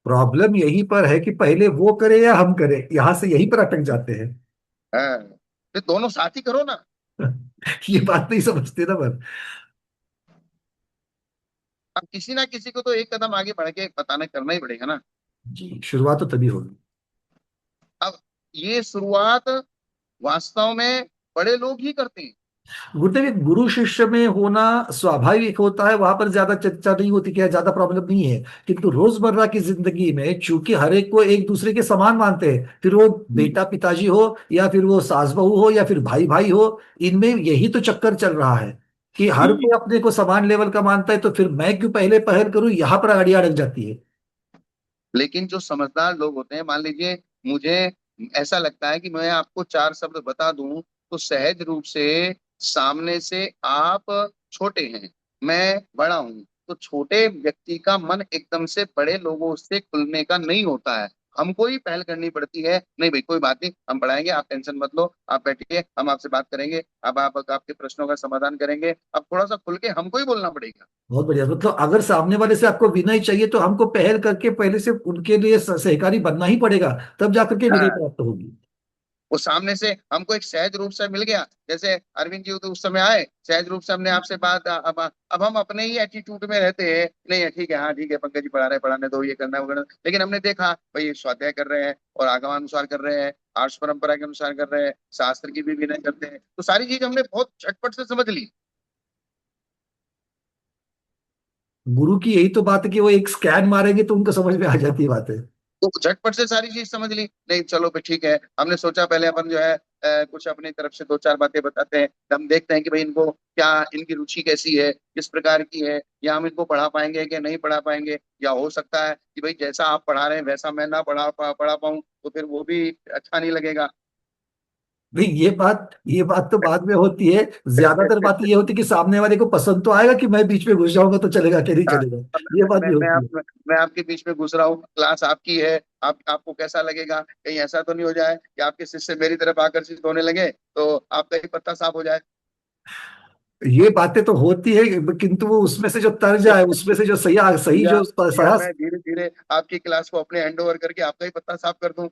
प्रॉब्लम यहीं पर है कि पहले वो करे या हम करें, यहां से यहीं पर अटक जाते हैं। हाँ, तो दोनों साथ ही करो ना। ये बात नहीं समझते ना, पर अब किसी ना किसी को तो एक कदम आगे बढ़ के बताना करना ही पड़ेगा ना। जी, शुरुआत तो तभी होगी। अब ये शुरुआत वास्तव में बड़े लोग ही करते हैं। गुरुदेव, एक गुरु शिष्य में होना स्वाभाविक होता है, वहां पर ज्यादा चर्चा नहीं होती, क्या ज्यादा प्रॉब्लम नहीं है। किंतु रोजमर्रा की जिंदगी में चूंकि हर एक को एक दूसरे के समान मानते हैं, फिर वो हम्म। बेटा पिताजी हो या फिर वो सास बहू हो या फिर भाई भाई हो, इनमें यही तो चक्कर चल रहा है कि हर हम्म। कोई अपने को समान लेवल का मानता है, तो फिर मैं क्यों पहले पहल करूं, यहाँ पर गाड़ियां अड़क जाती है। लेकिन जो समझदार लोग होते हैं, मान लीजिए मुझे ऐसा लगता है कि मैं आपको चार शब्द बता दूं तो सहज रूप से सामने से आप छोटे हैं, मैं बड़ा हूं, तो छोटे व्यक्ति का मन एकदम से बड़े लोगों से खुलने का नहीं होता है। हमको ही पहल करनी पड़ती है, नहीं भाई कोई बात नहीं हम पढ़ाएंगे, आप टेंशन मत लो, आप बैठिए हम आपसे बात करेंगे, अब आप आपके प्रश्नों का समाधान करेंगे, अब थोड़ा सा खुल के हमको ही बोलना पड़ेगा। बहुत बढ़िया। मतलब अगर सामने वाले से आपको विनय चाहिए तो हमको पहल करके पहले से उनके लिए सहकारी बनना ही पड़ेगा, तब जाकर के विनय हाँ, प्राप्त होगी। वो सामने से हमको एक सहज रूप से मिल गया, जैसे अरविंद जी तो उस समय आए सहज रूप से हमने आपसे बात, अब हम अपने ही एटीट्यूड में रहते हैं, नहीं है ठीक है, हाँ ठीक है पंकज जी पढ़ा रहे पढ़ाने दो, ये करना है वो करना है। लेकिन हमने देखा भाई ये स्वाध्याय कर रहे हैं और आगमानुसार कर रहे हैं, आर्ष परंपरा के अनुसार कर रहे हैं, शास्त्र की भी विनय करते हैं, तो सारी चीज हमने बहुत झटपट से समझ ली। गुरु की यही तो बात है कि वो एक स्कैन मारेंगे तो उनको समझ में आ जाती है बातें। तो झटपट से सारी चीज समझ ली, नहीं चलो भाई ठीक है, हमने सोचा पहले अपन जो है कुछ अपनी तरफ से दो चार बातें बताते हैं, हम देखते हैं कि भाई इनको क्या, इनकी रुचि कैसी है, किस प्रकार की है, या हम इनको पढ़ा पाएंगे कि नहीं पढ़ा पाएंगे, या हो सकता है कि भाई जैसा आप पढ़ा रहे हैं वैसा मैं ना पढ़ा पाऊं तो फिर वो भी अच्छा नहीं लगेगा। नहीं, ये बात तो बाद में होती है। ज्यादातर बात ये होती है कि सामने वाले को पसंद तो आएगा कि मैं बीच में घुस जाऊंगा तो चलेगा कि नहीं हाँ, चलेगा। अब ये बात भी मैं होती है। मैं आपके बीच में घुस रहा हूँ, क्लास आपकी है, आपको कैसा लगेगा? कहीं ऐसा तो नहीं हो जाए कि आपके शिष्य मेरी तरफ आकर्षित होने लगे तो आपका ही पत्ता साफ हो जाए। ये बातें तो होती है, किंतु वो उसमें से जो तर्ज है, उसमें से जो सही सही या जो या सही, मैं धीरे धीरे आपकी क्लास को अपने हैंड ओवर करके आपका ही पत्ता साफ कर दूं।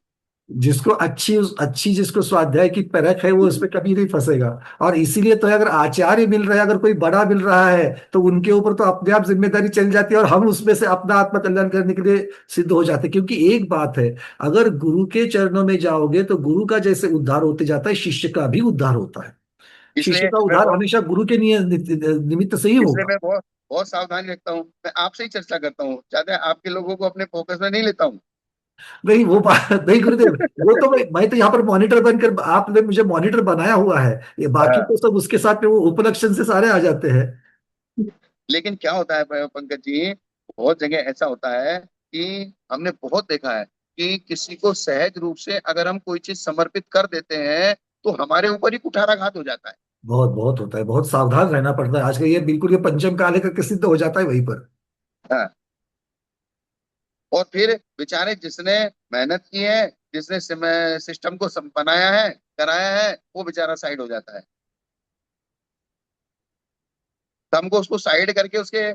जिसको अच्छी अच्छी जिसको स्वाध्याय की परख है वो उसमें कभी नहीं फंसेगा। और इसीलिए तो है, अगर आचार्य मिल रहे हैं, अगर कोई बड़ा मिल रहा है, तो उनके ऊपर तो अपने आप जिम्मेदारी चल जाती है और हम उसमें से अपना आत्मकल्याण करने के लिए सिद्ध हो जाते हैं। क्योंकि एक बात है, अगर गुरु के चरणों में जाओगे तो गुरु का जैसे उद्धार होते जाता है, शिष्य का भी उद्धार होता है। शिष्य इसलिए का मैं उद्धार बहुत हमेशा गुरु के निमित्त से ही इसलिए होगा। मैं बहुत बहुत सावधानी रखता हूँ, मैं आपसे ही चर्चा करता हूँ, ज्यादा आपके लोगों को अपने फोकस में नहीं लेता हूँ। नहीं, वो बात नहीं गुरुदेव। वो तो मैं तो यहाँ पर मॉनिटर बनकर, आपने मुझे मॉनिटर बनाया हुआ है। ये बाकी हाँ। तो सब उसके साथ में वो उपलक्षण से सारे आ जाते हैं। लेकिन क्या होता है पंकज जी, बहुत जगह ऐसा होता है कि हमने बहुत देखा है कि किसी को सहज रूप से अगर हम कोई चीज समर्पित कर देते हैं तो हमारे ऊपर ही कुठाराघात हो जाता है। बहुत बहुत होता है, बहुत सावधान रहना पड़ता है। आजकल ये बिल्कुल ये पंचम काले का सिद्ध हो जाता है वहीं पर। हाँ। और फिर बेचारे जिसने मेहनत की है, जिसने सिस्टम को बनाया है, कराया है, वो बेचारा साइड हो जाता है। तो हमको उसको साइड करके उसके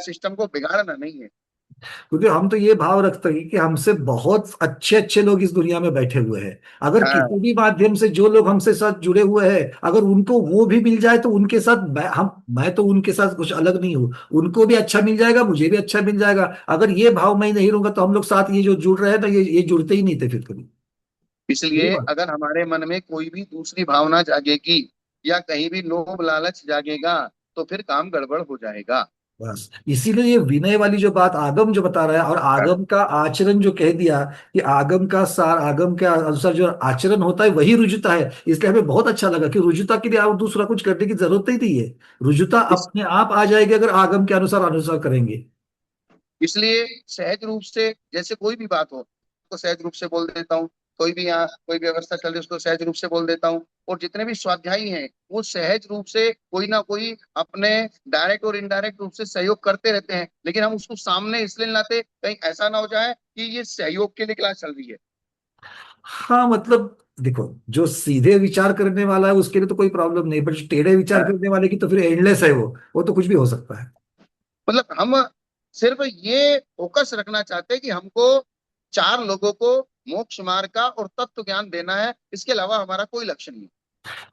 सिस्टम को बिगाड़ना नहीं है। क्योंकि हम तो ये भाव रखते हैं कि हमसे बहुत अच्छे अच्छे लोग इस दुनिया में बैठे हुए हैं। अगर हाँ। किसी भी माध्यम से जो लोग हमसे साथ जुड़े हुए हैं, अगर उनको वो भी मिल जाए तो उनके साथ मैं तो उनके साथ कुछ अलग नहीं हूँ। उनको भी अच्छा मिल जाएगा, मुझे भी अच्छा मिल जाएगा। अगर ये भाव मैं नहीं रहूंगा तो हम लोग साथ ये जो जुड़ रहे हैं ना, ये जुड़ते ही नहीं थे फिर कभी। यही इसलिए बात। अगर हमारे मन में कोई भी दूसरी भावना जागेगी या कहीं भी लोभ लालच जागेगा तो फिर काम गड़बड़ हो जाएगा। बस इसीलिए ये विनय वाली जो बात आगम जो बता रहा है, और आगम का आचरण जो कह दिया कि आगम का सार, आगम के अनुसार जो आचरण होता है वही रुजुता है। इसलिए हमें बहुत अच्छा लगा कि रुजुता के लिए और दूसरा कुछ करने की जरूरत ही नहीं है। रुजुता इस अपने आप आ जाएगी अगर आगम के अनुसार अनुसार करेंगे। इसलिए सहज रूप से जैसे कोई भी बात हो तो सहज रूप से बोल देता हूँ। कोई भी यहाँ कोई व्यवस्था चल रही है उसको सहज रूप से बोल देता हूँ। और जितने भी स्वाध्यायी हैं वो सहज रूप से कोई ना कोई अपने डायरेक्ट और इनडायरेक्ट रूप से सहयोग करते रहते हैं, लेकिन हम उसको सामने इसलिए नहीं लाते कहीं ऐसा ना हो जाए कि ये सहयोग के लिए क्लास चल रही है। हाँ, मतलब देखो, जो सीधे विचार करने वाला है उसके लिए तो कोई प्रॉब्लम नहीं, पर जो टेढ़े विचार हाँ। करने वाले की तो फिर एंडलेस है वो तो कुछ भी हो सकता है। मतलब हम सिर्फ ये फोकस रखना चाहते हैं कि हमको चार लोगों को मोक्ष मार्ग का और तत्व ज्ञान देना है, इसके अलावा हमारा कोई लक्ष्य नहीं है।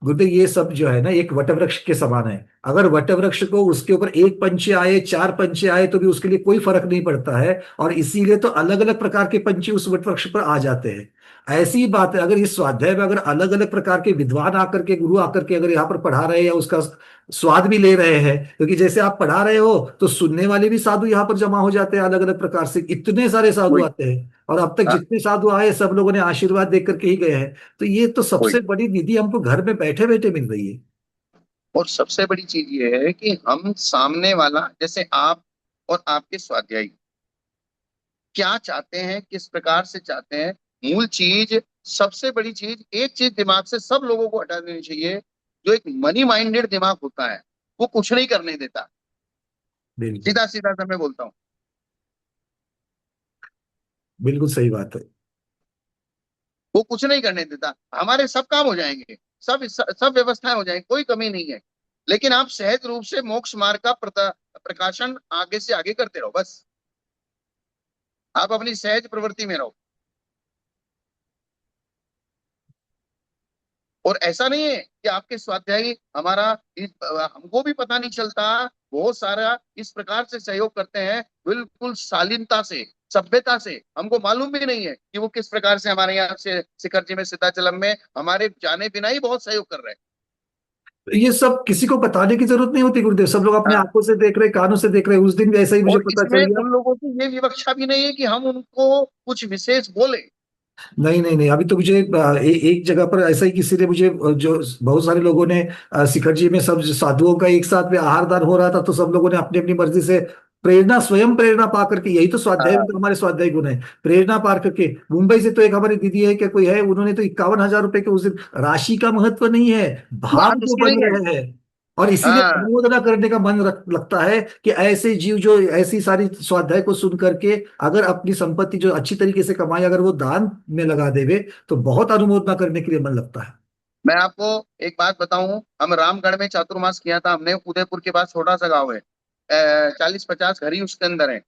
गुरुदेव, ये सब जो है ना एक वटवृक्ष के समान है। अगर वटवृक्ष को उसके ऊपर एक पंछी आए, चार पंछी आए, तो भी उसके लिए कोई फर्क नहीं पड़ता है। और इसीलिए तो अलग अलग प्रकार के पंछी उस वटवृक्ष पर आ जाते हैं। ऐसी ही बात है, अगर इस स्वाध्याय में अगर अलग अलग प्रकार के विद्वान आकर के, गुरु आकर के अगर यहाँ पर पढ़ा रहे हैं या उसका स्वाद भी ले रहे हैं, क्योंकि जैसे आप पढ़ा रहे हो तो सुनने वाले भी साधु यहाँ पर जमा हो जाते हैं, अलग अलग प्रकार से इतने सारे साधु वही। आते हैं। और अब तक हाँ। जितने साधु आए सब लोगों ने आशीर्वाद देख करके ही गए हैं। तो ये तो वही। सबसे बड़ी निधि हमको घर में बैठे बैठे मिल रही है। और सबसे बड़ी चीज ये है कि हम सामने वाला जैसे आप और आपके स्वाध्यायी क्या चाहते हैं, किस प्रकार से चाहते हैं, मूल चीज, सबसे बड़ी चीज, एक चीज दिमाग से सब लोगों को हटा देनी चाहिए। जो एक मनी माइंडेड दिमाग होता है वो कुछ नहीं करने देता। बिल्कुल। सीधा सीधा सा मैं बोलता हूँ, बिल्कुल सही बात है। वो कुछ नहीं करने देता। हमारे सब काम हो जाएंगे, सब व्यवस्थाएं हो जाएंगी, कोई कमी नहीं है। लेकिन आप सहज रूप से मोक्ष मार्ग का प्रकाशन आगे से आगे करते रहो बस। आप अपनी सहज प्रवृत्ति में रहो। और ऐसा नहीं है कि आपके स्वाध्यायी हमको भी पता नहीं चलता। बहुत सारा इस प्रकार से सहयोग करते हैं, बिल्कुल शालीनता से, सभ्यता से। हमको मालूम भी नहीं है कि वो किस प्रकार से हमारे यहाँ से शिखर जी में, सीताचलम में हमारे जाने बिना ही बहुत सहयोग कर रहे हैं। ये सब किसी को बताने की जरूरत नहीं होती गुरुदेव, सब लोग अपने हाँ। आंखों से देख रहे, कानों से देख रहे। उस दिन भी ऐसा ही मुझे और पता इसमें चल गया। उन लोगों की ये विवक्षा भी नहीं है कि हम उनको कुछ विशेष बोले। नहीं नहीं नहीं, अभी तो मुझे एक जगह पर ऐसा ही किसी ने मुझे जो बहुत सारे लोगों ने शिखर जी में सब साधुओं का एक साथ में आहार दान हो रहा था, तो सब लोगों ने अपनी अपनी मर्जी से प्रेरणा, स्वयं प्रेरणा पा करके, यही तो स्वाध्याय में हाँ, तो हमारे स्वाध्याय गुण है। प्रेरणा पा करके, मुंबई से तो एक हमारी दीदी है कि कोई है, उन्होंने तो 51,000 रुपए के उस दिन, राशि का महत्व नहीं है, भाव बात जो उसकी बन नहीं है। रहे हैं। और इसीलिए हाँ, अनुमोदना करने का मन लगता है कि ऐसे जीव जो ऐसी सारी स्वाध्याय को सुन करके अगर अपनी संपत्ति जो अच्छी तरीके से कमाई अगर वो दान में लगा देवे, तो बहुत अनुमोदना करने के लिए मन लगता है। मैं आपको एक बात बताऊं, हम रामगढ़ में चातुर्मास किया था हमने। उदयपुर के पास छोटा सा गांव है, 40-50 घर ही उसके अंदर है।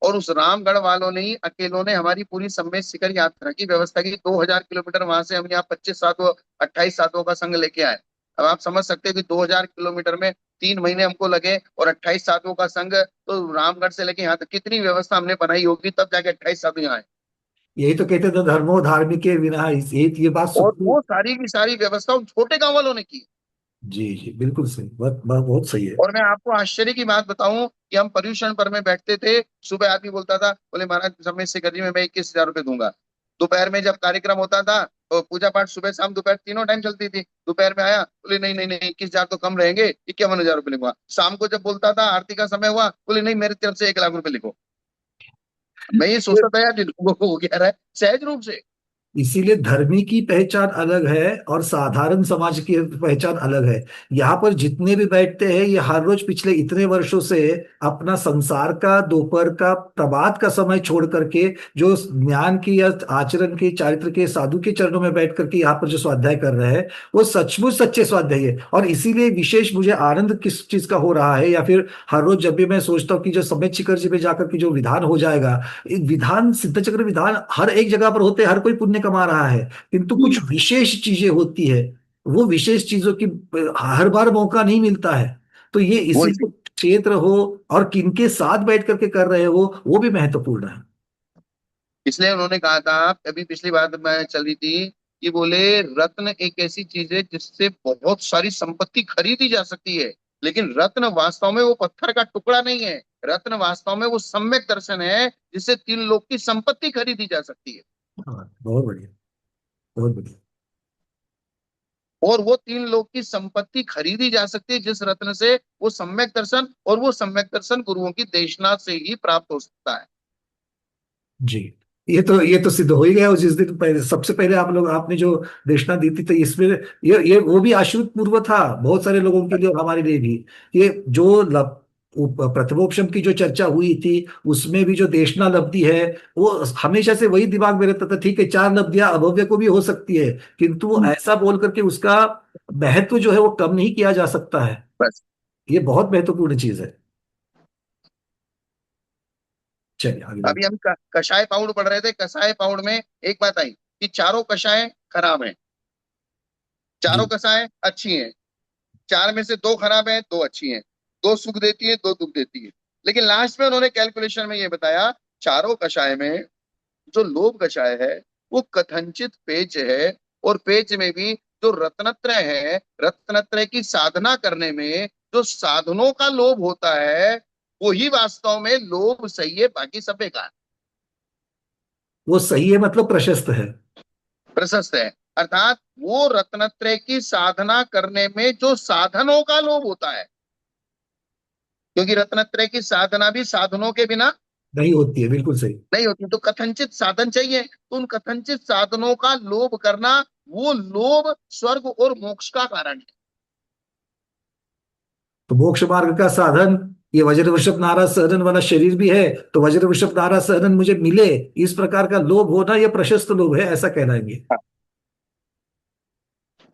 और उस रामगढ़ वालों ने ही अकेलों ने हमारी पूरी सम्मेद शिखर यात्रा की व्यवस्था की। 2000 किलोमीटर वहां से हम यहाँ 25 साधुओं, 28 साधुओं का संघ लेके आए। अब आप समझ सकते हैं कि 2000 किलोमीटर में 3 महीने हमको लगे, और 28 साधुओं का संघ, तो रामगढ़ से लेके यहाँ तक कितनी व्यवस्था हमने बनाई होगी, तब जाके 28 साधु यहाँ आए। यही तो कहते थे, धर्मो धार्मिक विना, ये बात और सुप्रीम। वो सारी की सारी व्यवस्था उन छोटे गांव वालों ने की। जी जी, बिल्कुल सही, बहुत बहुत बहुत सही है। और मैं आपको आश्चर्य की बात बताऊं कि हम पर्यूषण पर में बैठते थे। सुबह आदमी बोलता था, बोले महाराज समय से करिए, मैं 21,000 रुपये दूंगा। दोपहर में जब कार्यक्रम होता था, तो पूजा पाठ सुबह शाम दोपहर तीनों टाइम चलती थी, दोपहर में आया, बोले नहीं नहीं नहीं, 21,000 तो कम रहेंगे, 51,000 रुपये लिखवा। शाम को जब बोलता था, आरती का समय हुआ, बोले नहीं, मेरी तरफ से 1 लाख रुपए लिखो। मैं ये सोचता था यार, इन लोगों को वो कह रहा है सहज रूप से। इसीलिए धर्मी की पहचान अलग है और साधारण समाज की पहचान अलग है। यहाँ पर जितने भी बैठते हैं, ये हर रोज पिछले इतने वर्षों से अपना संसार का, दोपहर का, प्रभात का समय छोड़ करके जो ज्ञान की या आचरण के, चारित्र के, साधु के चरणों में बैठ करके यहाँ पर जो स्वाध्याय कर रहे हैं, वो सचमुच सच्चे स्वाध्याय है। और इसीलिए विशेष मुझे आनंद किस चीज का हो रहा है, या फिर हर रोज जब भी मैं सोचता हूँ कि जो समय शिखर जी पे जाकर के जो विधान हो जाएगा, विधान, सिद्ध चक्र विधान हर एक जगह पर होते हैं, हर कोई पुण्य कमा रहा है, किंतु कुछ विशेष चीजें होती है। वो विशेष चीजों की हर बार मौका नहीं मिलता है। तो ये वो इसीलिए क्षेत्र हो और किनके साथ बैठ करके कर रहे हो, वो भी महत्वपूर्ण है। इसलिए उन्होंने कहा था, अभी पिछली बात मैं चल रही थी, कि बोले रत्न एक ऐसी चीज है जिससे बहुत सारी संपत्ति खरीदी जा सकती है, लेकिन रत्न वास्तव में वो पत्थर का टुकड़ा नहीं है। रत्न वास्तव में वो सम्यक दर्शन है, जिससे 3 लोग की संपत्ति खरीदी जा सकती है। हाँ, बहुत बढ़िया, बहुत बढ़िया। और वो 3 लोग की संपत्ति खरीदी जा सकती है जिस रत्न से, वो सम्यक दर्शन, और वो सम्यक दर्शन गुरुओं की देशना से ही प्राप्त हो सकता है। जी, ये तो सिद्ध हो ही गया। जिस दिन पहले, सबसे पहले आप लोग, आपने जो देशना दी थी, तो इसमें ये वो भी आश्रित पूर्व था बहुत सारे लोगों के लिए और हमारे लिए भी। ये जो प्रथमोपशम की जो चर्चा हुई थी, उसमें भी जो देशना लब्धि है, वो हमेशा से वही दिमाग में रहता था। ठीक है, 4 लब्धियां अभव्य को भी हो सकती है, किंतु वो ऐसा बोल करके उसका महत्व जो है वो कम नहीं किया जा सकता है। बस। ये बहुत महत्वपूर्ण चीज है। चलिए आगे अभी बढ़ते। हम कषाय पाउड पढ़ रहे थे। कषाय पाउड में एक बात आई कि चारों कषाय खराब है, चारों जी। कषाय अच्छी हैं। चार में से दो खराब है, दो अच्छी हैं। दो सुख देती है, दो दुख देती है। लेकिन लास्ट में उन्होंने कैलकुलेशन में ये बताया, चारों कषाय में जो लोभ कषाय है, वो कथनचित पेच है। और पेच में भी जो रत्नत्रय है, रत्नत्रय की साधना करने में जो साधनों का लोभ होता है, वो ही वास्तव में लोभ सही है, बाकी सब बेकार, वो सही है मतलब प्रशस्त है। प्रशस्त है। अर्थात वो रत्नत्रय की साधना करने में जो साधनों का लोभ होता है, क्योंकि रत्नत्रय की साधना भी साधनों के बिना नहीं होती है, बिल्कुल सही। नहीं होती। तो कथनचित साधन चाहिए, तो उन कथनचित साधनों का लोभ करना, वो लोभ स्वर्ग और मोक्ष का कारण है। तो मोक्ष मार्ग का साधन ये वज्र वृषभ नाराज सहनन वाला शरीर भी है, तो वज्र वृषभ नाराज सहनन मुझे मिले, इस प्रकार का लोभ होना ये प्रशस्त लोभ है, ऐसा कहलाएंगे।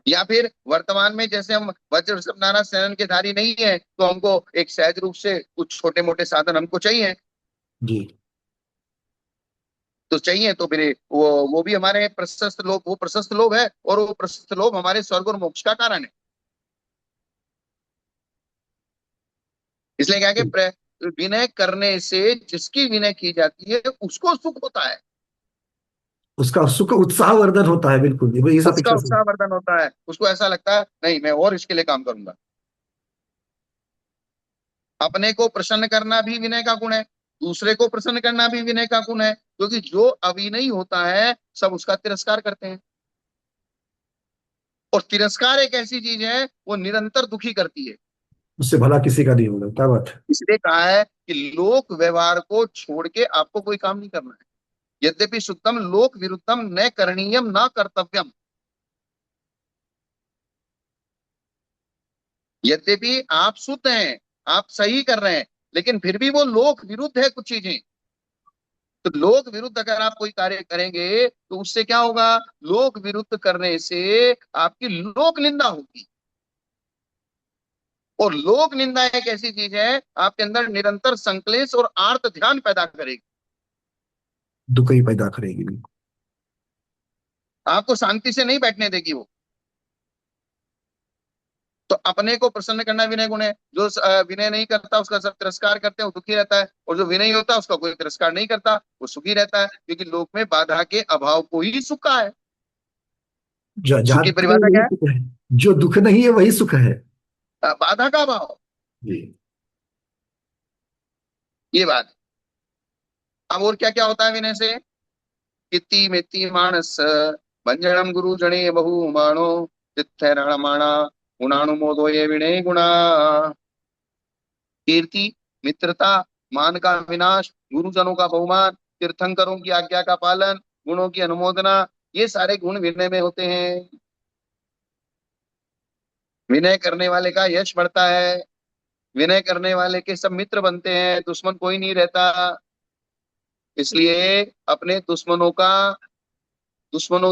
या फिर वर्तमान में जैसे हम वज्र वृषभ नाराज सेनन के धारी नहीं है, तो हमको एक सहज रूप से कुछ छोटे मोटे साधन हमको चाहिए। जी। तो चाहिए तो फिर वो भी हमारे प्रशस्त लोभ, वो प्रशस्त लोभ है, और वो प्रशस्त लोभ हमारे स्वर्ग और मोक्ष का कारण है। इसलिए क्या है कि विनय करने से जिसकी विनय की जाती है उसको सुख होता है, उसका सुख उत्साहवर्धन होता है, बिल्कुल इस उसका अपेक्षा से। उत्साहवर्धन होता है। उसको ऐसा लगता है नहीं, मैं और इसके लिए काम करूंगा। अपने को प्रसन्न करना भी विनय का गुण है, दूसरे को प्रसन्न करना भी विनय का गुण है, क्योंकि जो अविनयी होता है सब उसका तिरस्कार करते हैं। और तिरस्कार एक ऐसी चीज है, वो निरंतर दुखी करती है। उससे भला किसी का नहीं होगा, क्या बात है। इसलिए कहा है कि लोक व्यवहार को छोड़ के आपको कोई काम नहीं करना है। यद्यपि सुतम लोक विरुद्धम न करणीयम न कर्तव्यम। यद्यपि आप शुद्ध हैं, आप सही कर रहे हैं, लेकिन फिर भी वो लोक विरुद्ध है कुछ चीजें। तो लोक विरुद्ध अगर आप कोई कार्य करेंगे तो उससे क्या होगा? लोक विरुद्ध करने से आपकी लोक निंदा होगी। और लोक निंदा एक ऐसी चीज है आपके अंदर निरंतर संक्लेश और आर्त ध्यान पैदा करेगी। दुख ही पैदा करेगी। आपको शांति से नहीं बैठने देगी वो। तो अपने को प्रसन्न करना विनय गुण है। जो विनय नहीं करता उसका सब तिरस्कार करते हैं, वो दुखी रहता है। और जो विनय होता है उसका कोई तिरस्कार नहीं करता, वो सुखी रहता है। क्योंकि लोक में बाधा के अभाव को ही सुख का है। जहां सुखी दुख नहीं परिभाषा वही क्या है? सुख है। जो दुख नहीं है वही सुख है। बाधा का अभाव। जी। ये बात है। अब और क्या क्या होता है विनय से? किति मिति मानस भंजनम गुरु जने बहु मानो चित्तैरणमाणा गुणानुमोदो ये विनय गुणा। कीर्ति, मित्रता, मान का विनाश, गुरुजनों का बहुमान, तीर्थंकरों की आज्ञा का पालन, गुणों की अनुमोदना, ये सारे गुण विनय में होते हैं। विनय करने वाले का यश बढ़ता है। विनय करने वाले के सब मित्र बनते हैं, दुश्मन कोई नहीं रहता। इसलिए अपने दुश्मनों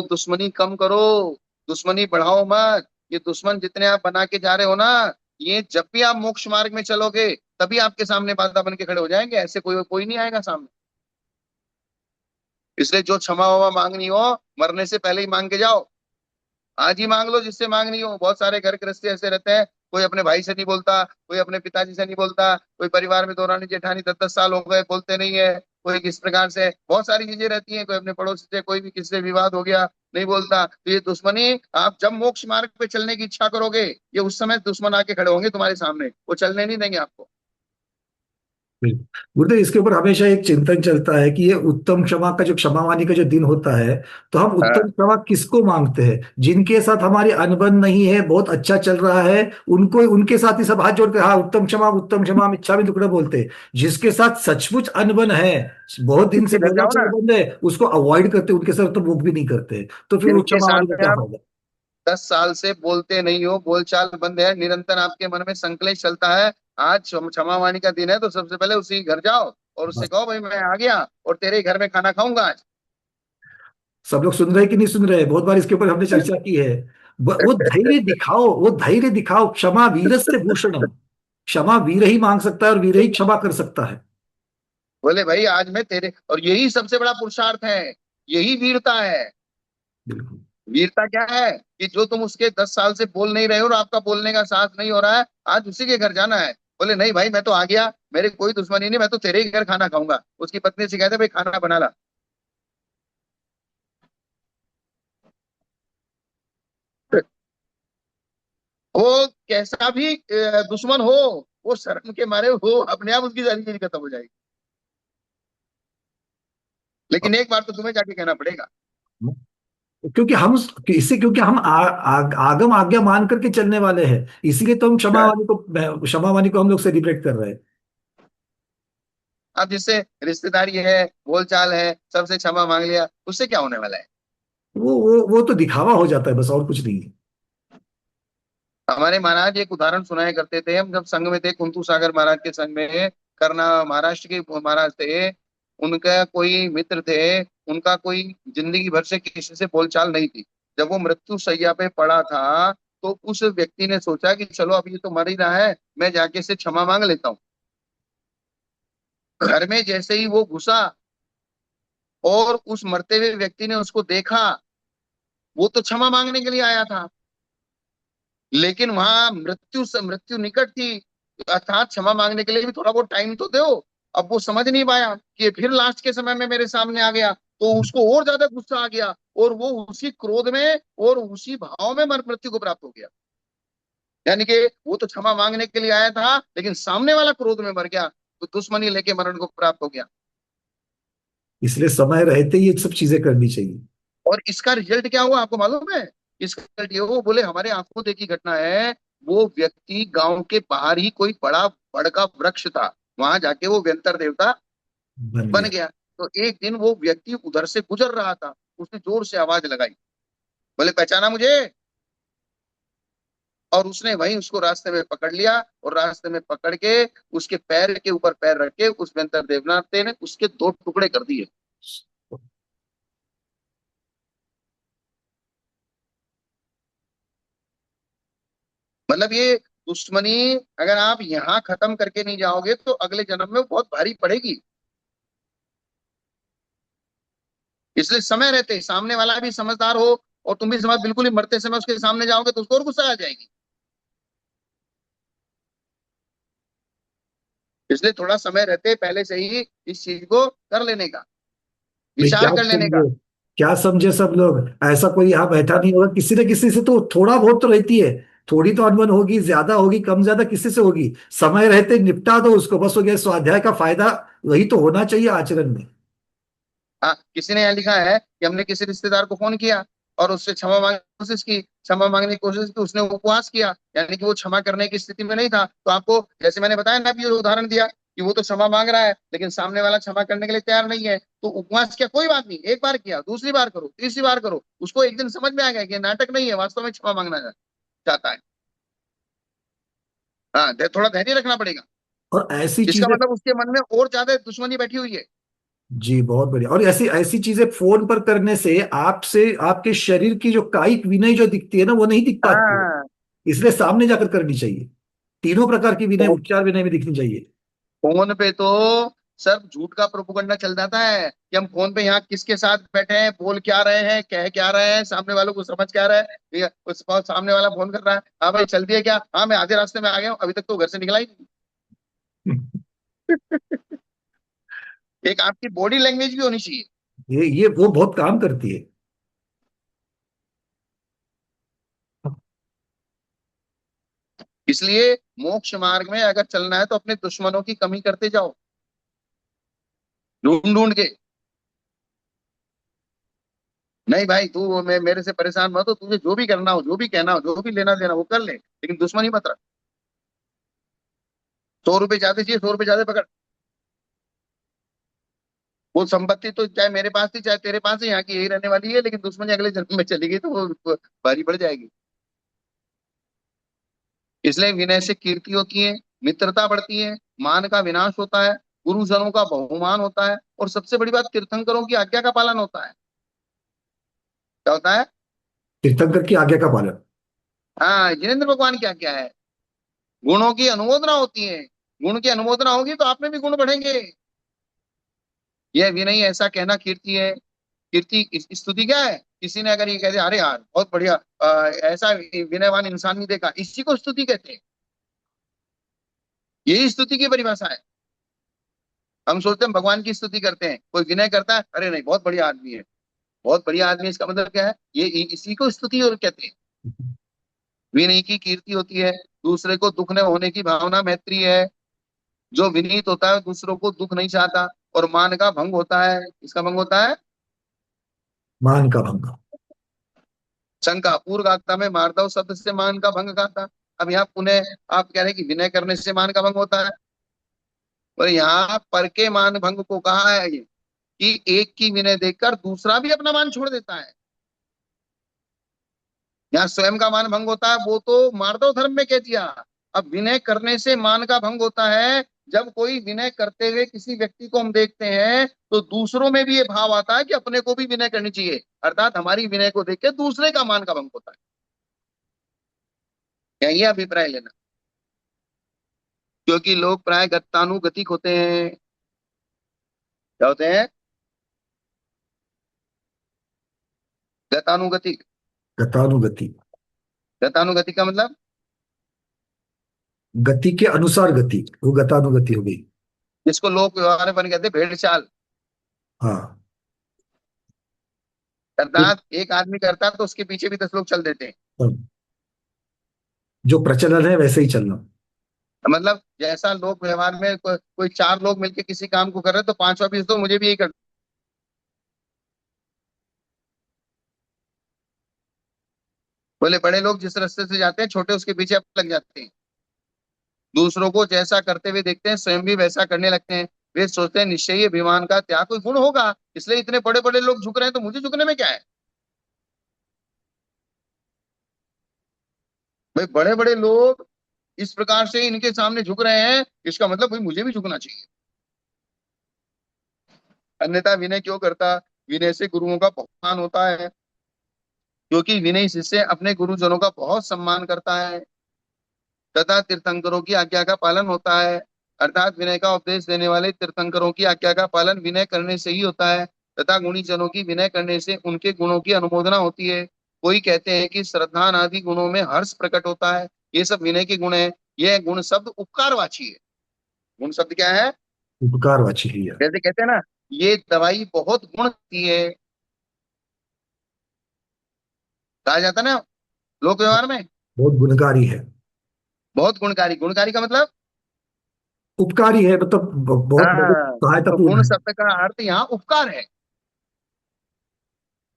दुश्मनी कम करो, दुश्मनी बढ़ाओ मत। ये दुश्मन जितने आप बना के जा रहे हो ना, ये जब भी आप मोक्ष मार्ग में चलोगे तभी आपके सामने बाधा बन के खड़े हो जाएंगे। ऐसे कोई कोई नहीं आएगा सामने। इसलिए जो क्षमा वमा मांगनी हो, मरने से पहले ही मांग के जाओ। आज ही मांग लो जिससे मांगनी हो। बहुत सारे घर गृहस्थी ऐसे रहते हैं, कोई अपने भाई से नहीं बोलता, कोई अपने पिताजी से नहीं बोलता, कोई परिवार में दौरानी जेठानी 10-10 साल हो गए बोलते नहीं है, कोई किस प्रकार से बहुत सारी चीजें रहती हैं। कोई अपने पड़ोसी से कोई भी किससे विवाद हो गया, नहीं बोलता। तो ये दुश्मनी, आप जब मोक्ष मार्ग पे चलने की इच्छा करोगे, ये उस समय दुश्मन आके खड़े होंगे तुम्हारे सामने, वो चलने नहीं देंगे आपको। बिल्कुल। गुरुदेव, इसके ऊपर हमेशा एक चिंतन चलता है कि ये उत्तम क्षमा का जो क्षमा वाणी का जो दिन होता है, तो हम उत्तम हाँ। क्षमा किसको मांगते हैं? जिनके साथ हमारी अनबन नहीं है, बहुत अच्छा चल रहा है, उनको, उनके साथ ही सब हाथ जोड़ के हाँ उत्तम क्षमा हम इच्छा भी दुक्कड़ बोलते हैं। जिसके साथ सचमुच अनबन है, बहुत दिन से उसके घर जाओ बोलाचाल ना। बंद है, उसको अवॉइड करते हैं, उनके साथ तो वो भी नहीं करते, तो फिर वो जिनके क्षमा वाणी का साथ क्या आप फायदा? 10 साल से बोलते नहीं हो, बोलचाल बंद है, निरंतर आपके मन में संकलेश चलता है, आज क्षमा वाणी का दिन है, तो सबसे पहले उसी घर जाओ और उससे बस। कहो भाई मैं आ गया और तेरे ही घर में खाना खाऊंगा आज। सब लोग सुन रहे हैं कि नहीं सुन रहे हैं? बहुत बार इसके ऊपर हमने चर्चा की है। वो धैर्य दिखाओ, वो धैर्य दिखाओ। क्षमा वीरस्य भूषणम। क्षमा वीर ही मांग सकता है और वीर ही क्षमा कर सकता है। बोले भाई आज मैं तेरे, और यही सबसे बड़ा पुरुषार्थ है, यही वीरता है। बिल्कुल। वीरता क्या है? कि जो तुम उसके 10 साल से बोल नहीं रहे हो और आपका बोलने का साहस नहीं हो रहा है, आज उसी के घर जाना है। बोले नहीं भाई मैं तो आ गया, मेरे कोई दुश्मनी नहीं, मैं तो तेरे ही घर खाना खाऊंगा। उसकी पत्नी से कहते भाई खाना बना ला। वो कैसा भी दुश्मन हो, वो शर्म के मारे वो अपने आप उसकी सारी चीज खत्म हो जाएगी। लेकिन एक बार तो तुम्हें जाके कहना पड़ेगा। क्योंकि हम इससे, क्योंकि हम आगम आज्ञा मान करके चलने वाले हैं, इसीलिए तो हम क्षमा वाणी को हम लोग सेलिब्रेट कर रहे हैं। अब जिससे रिश्तेदारी है, बोलचाल है, सबसे क्षमा मांग लिया, उससे क्या होने वाला है? वो तो दिखावा हो जाता है, बस और कुछ नहीं है। हमारे महाराज एक उदाहरण सुनाया करते थे, हम जब संघ में थे, कुंतु सागर महाराज के संघ में। करना महाराष्ट्र के महाराज थे। उनका कोई मित्र थे, उनका कोई जिंदगी भर से किसी से बोलचाल नहीं थी। जब वो मृत्यु शैया पे पड़ा था, तो उस व्यक्ति ने सोचा कि चलो अब ये तो मर ही रहा है, मैं जाके इससे क्षमा मांग लेता हूँ। घर में जैसे ही वो घुसा और उस मरते हुए व्यक्ति ने उसको देखा, वो तो क्षमा मांगने के लिए आया था, लेकिन वहां मृत्यु से मृत्यु निकट थी, अर्थात क्षमा मांगने के लिए भी थोड़ा बहुत टाइम तो दो। अब वो समझ नहीं पाया कि ये फिर लास्ट के समय में मेरे सामने आ गया, तो उसको और ज्यादा गुस्सा आ गया, और वो उसी क्रोध में और उसी भाव में मृत्यु को प्राप्त हो गया। यानी कि वो तो क्षमा मांगने के लिए आया था, लेकिन सामने वाला क्रोध में मर गया, तो दुश्मनी लेके मरण को प्राप्त हो गया। इसलिए समय रहते ही ये सब चीजें करनी चाहिए। और इसका रिजल्ट क्या हुआ आपको मालूम है? इसका रिजल्ट ये हुआ, बोले हमारे आंखों देखी घटना है वो व्यक्ति गांव के बाहर ही कोई बड़ा बड़ का वृक्ष था, वहां जाके वो व्यंतर देवता बन बन गया। गया। तो एक दिन वो व्यक्ति उधर से गुजर रहा था, उसने जोर से आवाज लगाई, बोले पहचाना मुझे? और उसने वहीं उसको रास्ते में पकड़ लिया, और रास्ते में पकड़ के उसके पैर के ऊपर पैर रख के उस व्यंतर देवनाथ ने उसके दो टुकड़े कर दिए। मतलब ये दुश्मनी अगर आप यहाँ खत्म करके नहीं जाओगे तो अगले जन्म में बहुत भारी पड़ेगी। इसलिए समय रहते सामने वाला भी समझदार हो, और तुम भी समझ, बिल्कुल ही मरते समय उसके सामने जाओगे तो उसको और गुस्सा आ जाएगी। इसलिए थोड़ा समय रहते पहले से ही इस चीज को कर लेने का, भाई क्या विचार कर लेने का। समझे, क्या समझे सब लोग। ऐसा कोई यहाँ बैठा नहीं होगा, किसी न किसी से तो थोड़ा बहुत तो रहती है। थोड़ी तो अनबन होगी, ज्यादा होगी, कम ज्यादा किसी से होगी। समय रहते निपटा दो उसको, बस हो गया। स्वाध्याय का फायदा वही तो होना चाहिए आचरण में। हाँ, किसी ने यहाँ लिखा है कि हमने किसी रिश्तेदार को फोन किया और उससे क्षमा मांगने की कोशिश की, क्षमा मांगने की कोशिश की, उसने उपवास किया, यानी कि वो क्षमा करने की स्थिति में नहीं था। तो आपको जैसे मैंने बताया ना, अभी जो उदाहरण दिया कि वो तो क्षमा मांग रहा है लेकिन सामने वाला क्षमा करने के लिए तैयार नहीं है, तो उपवास किया कोई बात नहीं, एक बार किया, दूसरी बार करो, तीसरी बार करो, उसको एक दिन समझ में आ गया कि ये नाटक नहीं है, वास्तव में क्षमा मांगना चाहता है। हाँ, थोड़ा धैर्य रखना पड़ेगा। और ऐसी इसका चीजें, मतलब उसके मन में और ज्यादा दुश्मनी बैठी हुई है। जी बहुत बढ़िया। और ऐसी ऐसी चीजें फोन पर करने से आपसे आपके शरीर की जो कायिक विनय जो दिखती है ना, वो नहीं दिख पाती है। हाँ, इसलिए सामने जाकर करनी चाहिए। तीनों प्रकार की विनय, उच्चार विनय में दिखनी चाहिए। फोन पे तो सब झूठ का प्रोपोगंडा चल जाता है कि हम फोन पे यहाँ किसके साथ बैठे हैं, बोल क्या रहे हैं, कह क्या रहे हैं, सामने वालों को समझ क्या रहा है। ठीक है, सामने वाला फोन कर रहा है, हाँ भाई चल दिया क्या, हाँ मैं आधे रास्ते में आ गया हूँ, अभी तक तो घर से निकला ही नहीं। एक आपकी बॉडी लैंग्वेज भी होनी चाहिए। ये वो बहुत काम करती है। इसलिए मोक्ष मार्ग में अगर चलना है तो अपने दुश्मनों की कमी करते जाओ, ढूंढ ढूंढ के। नहीं भाई, तू मैं मेरे से परेशान मत हो, तुझे जो भी करना हो, जो भी कहना हो, जो भी लेना देना वो कर ले, लेकिन दुश्मनी मत रख। 100 रुपए ज्यादा चाहिए, 100 रुपए ज्यादा पकड़। वो संपत्ति तो चाहे मेरे पास थी चाहे तेरे पास है, यहाँ की यही रहने वाली है, लेकिन दुश्मनी अगले जन्म में चली गई तो वो भारी पड़ जाएगी। इसलिए विनय से कीर्ति होती है, मित्रता बढ़ती है, मान का विनाश होता है, गुरुजनों का बहुमान होता है, और सबसे बड़ी बात तीर्थंकरों की आज्ञा का पालन होता है। क्या होता है? तीर्थंकर की आज्ञा का पालन। हाँ, जिनेन्द्र भगवान की आज्ञा है। गुणों की अनुमोदना होती है, गुण की अनुमोदना होगी तो आप में भी गुण बढ़ेंगे। यह विनय ऐसा कहना कीर्ति है। कीर्ति स्तुति क्या है? किसी ने अगर ये कह दिया अरे यार बहुत बढ़िया, ऐसा विनयवान इंसान नहीं देखा, इसी को स्तुति कहते हैं। यही स्तुति की परिभाषा है। हम सोचते हैं भगवान की स्तुति करते हैं, कोई विनय करता है, अरे नहीं बहुत बढ़िया आदमी है, बहुत बढ़िया आदमी है, इसका मतलब क्या है? ये इसी को स्तुति और कहते हैं। विनय की कीर्ति होती है, दूसरे को दुख न होने की भावना मैत्री है। जो विनीत होता है दूसरों को दुख नहीं चाहता। और मान का भंग होता है, इसका भंग होता है। मान का भंग। शंका पूर्व गाथा में मार्दव शब्द से मान का भंग गाथा। अब यहाँ पुनः आप कह रहे हैं कि विनय करने से मान का भंग होता है, और यहाँ पर के मान भंग को कहा है ये कि एक की विनय देखकर दूसरा भी अपना मान छोड़ देता है। यहाँ स्वयं का मान भंग होता है वो तो मार्दव धर्म में कह दिया। अब विनय करने से मान का भंग होता है, जब कोई विनय करते हुए किसी व्यक्ति को हम देखते हैं तो दूसरों में भी ये भाव आता है कि अपने को भी विनय करनी चाहिए, अर्थात हमारी विनय को देख के दूसरे का मान का भंग होता है। ये अभिप्राय लेना, क्योंकि लोग प्राय गतानुगतिक होते हैं। क्या होते हैं? गतानुगतिक। गतानुगति। गतानुगतिक का मतलब गति के अनुसार गति, वो गतानुगति हो गई। जिसको लोग व्यवहार में कहते हैं भेड़ चाल। हाँ। तो अर्थात एक आदमी करता है तो उसके पीछे भी 10 लोग चल देते हैं। जो प्रचलन है वैसे ही चलना। मतलब जैसा लोग व्यवहार में कोई 4 लोग मिलकर किसी काम को कर रहे हैं तो पांचवा भी तो मुझे भी यही कर। बोले बड़े लोग जिस रास्ते से जाते हैं छोटे उसके पीछे अब लग जाते हैं, दूसरों को जैसा करते हुए देखते हैं स्वयं भी वैसा करने लगते हैं। वे सोचते हैं निश्चय ही अभिमान का त्याग कोई गुण होगा, इसलिए इतने बड़े बड़े लोग झुक रहे हैं तो मुझे झुकने में क्या है। भाई बड़े बड़े लोग इस प्रकार से इनके सामने झुक रहे हैं, इसका मतलब भाई मुझे भी झुकना चाहिए। अन्यथा विनय क्यों करता। विनय से गुरुओं का बहुत होता है, क्योंकि विनयी शिष्य अपने गुरुजनों का बहुत सम्मान करता है तथा तीर्थंकरों की आज्ञा का पालन होता है। अर्थात विनय का उपदेश देने वाले तीर्थंकरों की आज्ञा का पालन विनय करने से ही होता है तथा गुणी जनों की विनय करने से उनके गुणों की अनुमोदना होती है। कोई कहते हैं कि श्रद्धा आदि गुणों में हर्ष प्रकट होता है, ये सब विनय के गुण है। यह गुण शब्द उपकारवाची है। गुण शब्द क्या है। उपकारवाची ही है। जैसे कहते हैं ना, ये दवाई बहुत गुण होती है, कहा जाता है ना लोक व्यवहार में। बहुत गुणकारी है। बहुत गुणकारी, गुणकारी का मतलब। उपकारी है मतलब बहुत बहुत हाँ, तो सहायतापूर्ण गुण है। शब्द का अर्थ यहाँ उपकार है।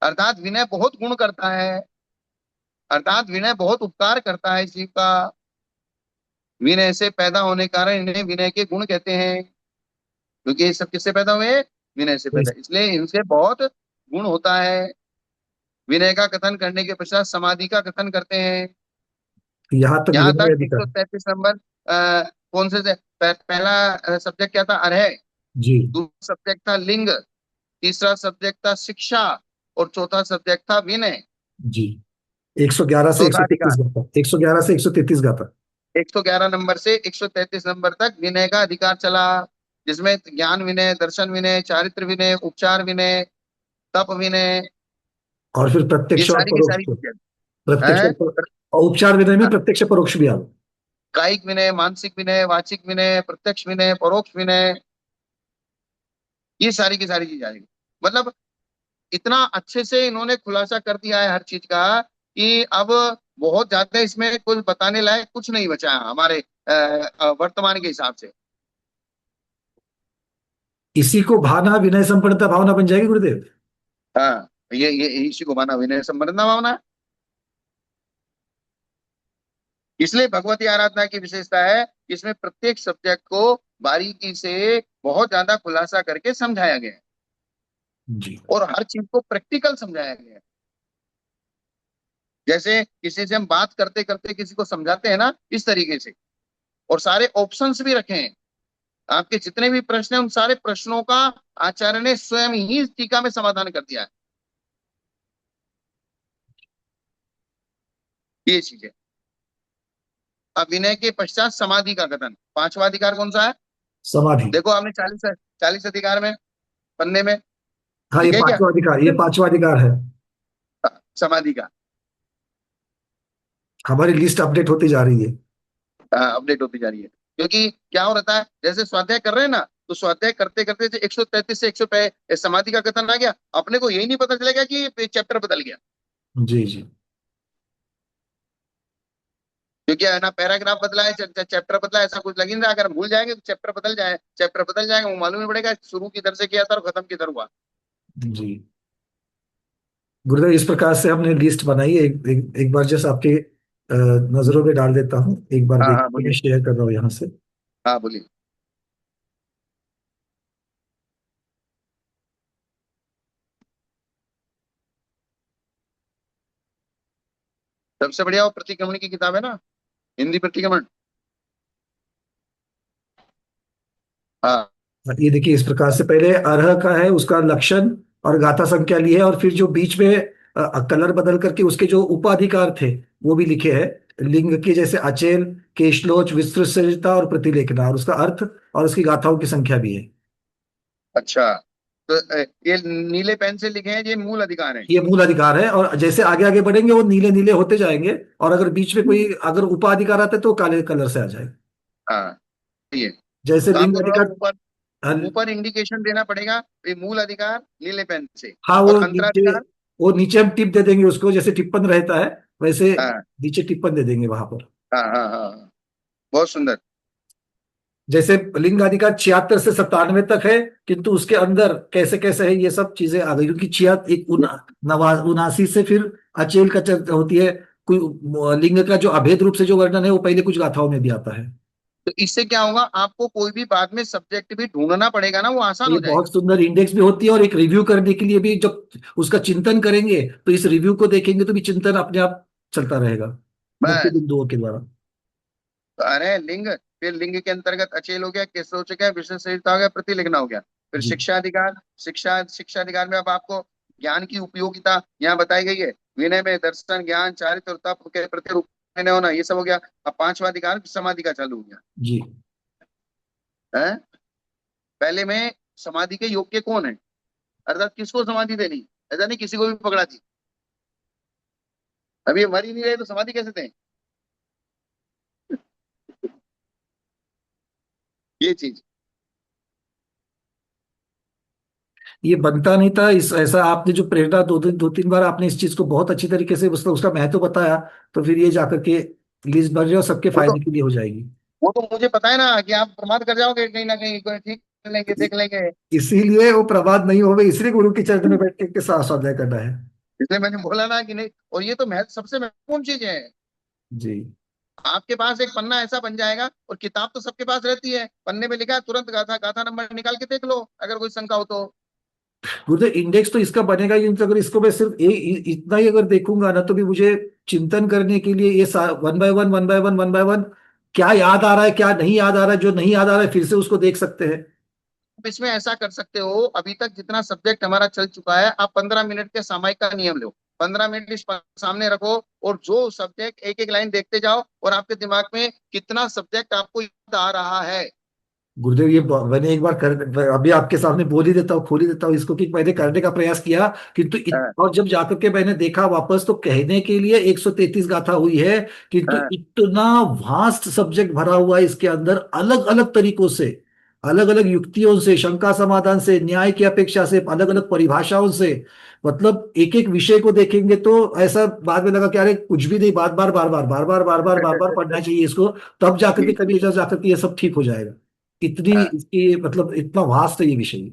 अर्थात विनय बहुत गुण करता है, अर्थात विनय बहुत उपकार करता है जीव का। विनय से पैदा होने के कारण इन्हें विनय के गुण कहते हैं, क्योंकि ये सब किससे पैदा हुए। विनय से तो पैदा, इसलिए इनसे बहुत गुण होता है। विनय का कथन करने के पश्चात समाधि का कथन करते हैं। यहाँ तक यहाँ विनय तक अधिकार। 133 नंबर। कौन से पहला सब्जेक्ट क्या था, अर्ह। जी। दूसरा सब्जेक्ट था लिंग। तीसरा सब्जेक्ट था शिक्षा। और चौथा सब्जेक्ट था विनय। जी। 111 से चौथा 133 अधिकार। गाता, 111 से 133 गाता। 111 नंबर से 133 नंबर तक विनय का अधिकार चला, जिसमें ज्ञान विनय, दर्शन विनय, चारित्र विनय, उपचार विनय, तप विनय, और फिर ये प्रत्यक्ष और सारी की परोक्ष। सारी चीजें प्रत्यक्ष हैं। और उपचार विनय में प्रत्यक्ष परोक्ष भी आ गए। कायिक विनय, मानसिक विनय, वाचिक विनय, प्रत्यक्ष विनय, परोक्ष विनय, ये सारी की सारी चीज आएगी। मतलब इतना अच्छे से इन्होंने खुलासा कर दिया है हर चीज का कि अब बहुत ज्यादा इसमें कुछ बताने लायक कुछ नहीं बचा है हमारे वर्तमान के हिसाब से। इसी को भावना विनय संपन्नता भावना बन जाएगी गुरुदेव। हाँ, ये इसी को माना विनय संपन्नता भावना। इसलिए भगवती आराधना की विशेषता है कि इसमें प्रत्येक सब्जेक्ट को बारीकी से बहुत ज्यादा खुलासा करके समझाया गया है जी। और हर चीज को प्रैक्टिकल समझाया गया है। जैसे किसी से हम बात करते करते किसी को समझाते हैं ना, इस तरीके से। और सारे ऑप्शंस भी रखे हैं, आपके जितने भी प्रश्न हैं उन सारे प्रश्नों का आचार्य ने स्वयं ही टीका में समाधान कर दिया है। ये चीज है। अब विनय के पश्चात समाधि का कथन, पांचवा अधिकार कौन सा है। समाधि। देखो आपने 40 अधिकार में, पन्ने में हाँ, ये लिखे क्या। पांचवा अधिकार, ये पांचवा अधिकार है। समाधि का। हमारी लिस्ट अपडेट होती जा रही है। अपडेट होती जा रही है, क्योंकि क्या हो रहा है जैसे स्वाध्याय कर रहे हैं ना, तो स्वाध्याय करते करते 133 से 100 पे समाधि का कथन आ गया, अपने को यही नहीं पता चलेगा कि चैप्टर बदल गया। जी जी। क्योंकि है ना, पैराग्राफ बदला है, चैप्टर बदला है, ऐसा कुछ लग ही नहीं रहा। अगर हम भूल जाएंगे तो चैप्टर बदल जाएगा, वो मालूम नहीं पड़ेगा शुरू किधर से किया था और खत्म किधर हुआ। जी गुरुदेव, इस प्रकार से हमने लिस्ट बनाई है। एक बार जैसे आपके नजरों में डाल देता हूँ, एक बार हाँ हाँ देखिए, मैं बोलिए। शेयर कर रहा हूँ यहाँ से। हाँ बोलिए। सबसे बढ़िया वो प्रतिक्रमण की किताब है ना, हिंदी प्रतिक्रमण। हाँ। ये देखिए, इस प्रकार से पहले अर्ह का है, उसका लक्षण और गाथा संख्या ली है, और फिर जो बीच में कलर बदल करके उसके जो उपाधिकार थे वो भी लिखे हैं। लिंग के जैसे अचेल, केशलोच, विस्तृत सरिता और प्रतिलेखना, और उसका अर्थ और उसकी गाथाओं की संख्या भी है। अच्छा, तो ये नीले पेन से लिखे हैं, ये मूल अधिकार है। ये मूल अधिकार है, और जैसे आगे आगे बढ़ेंगे वो नीले नीले होते जाएंगे, और अगर बीच में कोई अगर उपाधिकार आता है तो काले कलर से आ जाएगा। हाँ सही है। जैसे तो लिंग आपको थोड़ा अधिकार। ऊपर हाँ। ऊपर इंडिकेशन देना पड़ेगा, ये मूल अधिकार नीले पेन से। हाँ, और अंतराधिकार। वो नीचे हम टिप दे देंगे उसको, जैसे टिप्पण रहता है वैसे हाँ नीचे टिप्पण दे देंगे वहां पर। हाँ हाँ हाँ हाँ, बहुत सुंदर। जैसे लिंग अधिकार 76 से 97 तक है, किंतु उसके अंदर कैसे कैसे है ये सब चीजें आ गई, क्योंकि छिया एक 79 से फिर अचेल का चर्चा होती है, कोई लिंग का जो अभेद रूप से जो वर्णन है वो पहले कुछ गाथाओं में भी आता है। तो इससे क्या होगा, आपको कोई भी बाद में सब्जेक्ट भी ढूंढना पड़ेगा ना, वो आसान ये हो बहुत जाएगा। सुंदर इंडेक्स भी होती है, और एक रिव्यू करने के लिए भी जब उसका चिंतन करेंगे तो इस रिव्यू को देखेंगे तो भी चिंतन अपने आप चलता रहेगा मुख्य बस। बिंदुओं के द्वारा। तो अरे लिंग, फिर लिंग के अंतर्गत अचेल हो गया, केशरोचक है, विशेषता हो गया, प्रतिलिंगना हो गया। फिर जी। शिक्षा अधिकार, शिक्षा अधिकार में अब आपको ज्ञान की उपयोगिता यहाँ बताई गई है। विनय में दर्शन, ज्ञान, चारित्र और तप के प्रति रूप में होना, ये सब हो गया। अब पांचवा अधिकार समाधि का चालू हो गया जी। है। पहले में समाधि के योग्य कौन है, अर्थात किसको समाधि देनी, ऐसा नहीं किसी को भी पकड़ा दी। अभी ये मर ही नहीं रहे तो समाधि कैसे दें, ये चीज। ये बनता नहीं था इस ऐसा, आपने जो प्रेरणा दो तीन बार आपने इस चीज को बहुत अच्छी तरीके से उसका महत्व बताया, तो फिर ये जाकर के लिस्ट बन जाए और सबके वो तो फायदे के लिए हो जाएगी। वो तो मुझे पता है ना कि आप प्रमाद कर जाओगे कहीं ना कहीं, कोई ठीक कर लेंगे, इ- देख लेंगे। इसीलिए वो प्रवाद नहीं होवे, इसलिए गुरु के चरण में बैठ के साथ स्वाध्याय करना है। इसलिए मैंने बोला ना कि नहीं। और ये तो महत्व, सबसे महत्वपूर्ण चीज है। जी। आपके पास एक पन्ना ऐसा बन जाएगा, और किताब तो सबके पास रहती है, पन्ने में लिखा है, तुरंत गाथा गाथा नंबर निकाल के देख लो अगर कोई शंका हो तो। गुरुदेव इंडेक्स तो इसका बनेगा ही नहीं, तो अगर इसको मैं सिर्फ इतना ही अगर देखूंगा ना, तो भी मुझे चिंतन करने के लिए ये one by one one by one one by one क्या याद आ रहा है क्या नहीं याद आ रहा है, जो नहीं याद आ रहा है फिर से उसको देख सकते हैं। आप इसमें ऐसा कर सकते हो, अभी तक जितना सब्जेक्ट हमारा चल चुका है, आप 15 मिनट के सामायिक का नियम लो। 15 मिनट इस सामने रखो, और जो सब्जेक्ट एक एक लाइन देखते जाओ, और आपके दिमाग में कितना सब्जेक्ट आपको याद आ रहा है। गुरुदेव ये मैंने एक बार कर अभी आपके सामने बोल ही देता हूँ, खोल ही देता हूँ इसको, कि मैंने करने का प्रयास किया, किंतु हाँ, और जब जाकर के मैंने देखा वापस, तो कहने के लिए 133 गाथा हुई है, किंतु हाँ, इतना वास्ट सब्जेक्ट भरा हुआ है इसके अंदर, अलग अलग तरीकों से, अलग अलग युक्तियों से, शंका समाधान से, न्याय की अपेक्षा से, अलग अलग परिभाषाओं से, मतलब एक एक विषय को देखेंगे तो ऐसा बाद में लगा कि अरे कुछ भी नहीं, बार बार बार बार बार बार बार बार बार बार पढ़ना चाहिए इसको, तब जाकर के जी, कभी जाकर के ये सब ठीक हो जाएगा। इतनी हाँ। इसकी मतलब इतना वास्ट है ये विषय।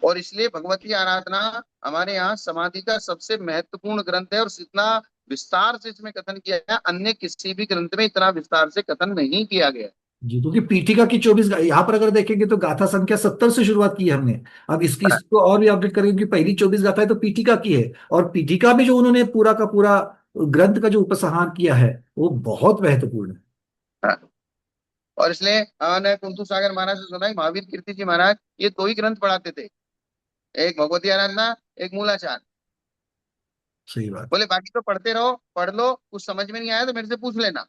और इसलिए भगवती आराधना हमारे यहाँ समाधि का सबसे महत्वपूर्ण ग्रंथ है, और इतना विस्तार से इसमें कथन किया है, अन्य किसी भी ग्रंथ में इतना विस्तार से कथन नहीं किया गया है। जी, क्योंकि पीठिका की 24 यहाँ पर अगर देखेंगे तो गाथा संख्या 70 से शुरुआत की है हमने। अब इसको और भी अपडेट करेंगे कि पहली 24 गाथा है तो पीठिका की है, और पीठिका में जो उन्होंने पूरा का पूरा ग्रंथ का जो उपसंहार किया है वो बहुत महत्वपूर्ण है। हाँ। और इसलिए मैंने कुंतु सागर महाराज से सुना है, महावीर कीर्ति जी महाराज ये दो ही ग्रंथ पढ़ाते थे, एक भगवती आराधना, एक मूलाचार। सही बात। बोले बाकी तो पढ़ते रहो, पढ़ लो, कुछ समझ में नहीं आया तो मेरे से पूछ लेना।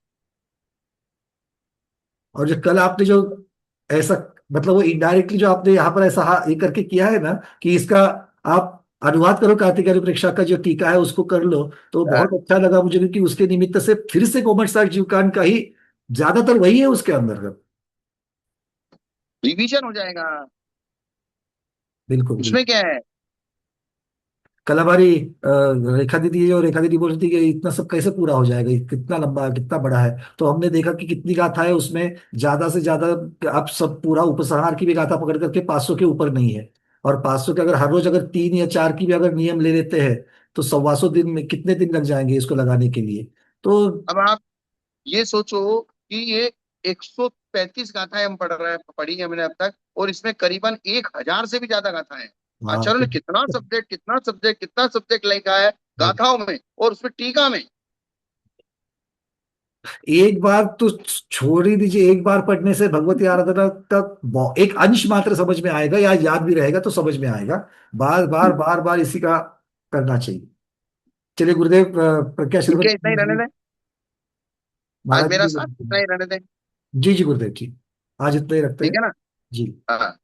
और जो कल आपने जो ऐसा मतलब वो इनडायरेक्टली जो आपने यहाँ पर ऐसा ये करके किया है ना, कि इसका आप अनुवाद करो, कार्तिक परीक्षा का जो टीका है उसको कर लो, तो बहुत अच्छा लगा मुझे, क्योंकि उसके निमित्त से फिर से कोमट साग जीवकांड का ही ज्यादातर वही है उसके अंदर का। रिवीजन हो जाएगा। बिल्कुल बिल्कुल। उसमें क्या है। कल हमारी रेखा दीदी और रेखा दीदी बोल रही थी कि इतना सब कैसे पूरा हो जाएगा, ये कितना लंबा कितना बड़ा है, तो हमने देखा कि कितनी गाथा है उसमें, ज्यादा से ज्यादा आप सब पूरा उपसंहार की भी गाथा पकड़ करके 500 के ऊपर नहीं है। और 500 के अगर हर रोज अगर 3 या 4 की भी अगर नियम ले लेते हैं, तो 125 दिन में कितने दिन लग जाएंगे इसको लगाने के लिए। तो अब आप ये सोचो कि ये 135 गाथाएं हम पढ़ रहे हैं, पढ़ी है हमने अब तक, और इसमें करीबन 1000 से भी ज्यादा गाथाएं हैं। हाँ आचार्य तो ने कितना सब्जेक्ट, कितना सब्जेक्ट, कितना सब्जेक्ट लिखा है गाथाओं में, और उसमें टीका में। एक बार तो छोड़ ही दीजिए, एक बार पढ़ने से भगवती आराधना का एक अंश मात्र समझ में आएगा, या याद भी रहेगा तो समझ में आएगा। बार बार बार बार इसी का करना चाहिए। चलिए गुरुदेव, प्रज्ञा ठीक शर्मा है, इतना ही रहने जी दें। आज महाराज मेरा जी। साथ इतना ही रहने दें। जी जी गुरुदेव जी, आज इतना ही रखते ठीक हैं। है ना। जी। हाँ।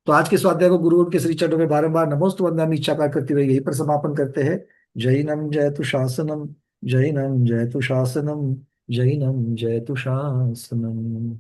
तो आज के स्वाध्याय को गुरुओं के श्री चरणों में बारंबार नमोस्तु वंदनामि इच्छा करते हुए यहीं पर समापन करते हैं। जैनम जयतु शासनम, जैनम जयतु शासनम, जैनम जयतु शासनम।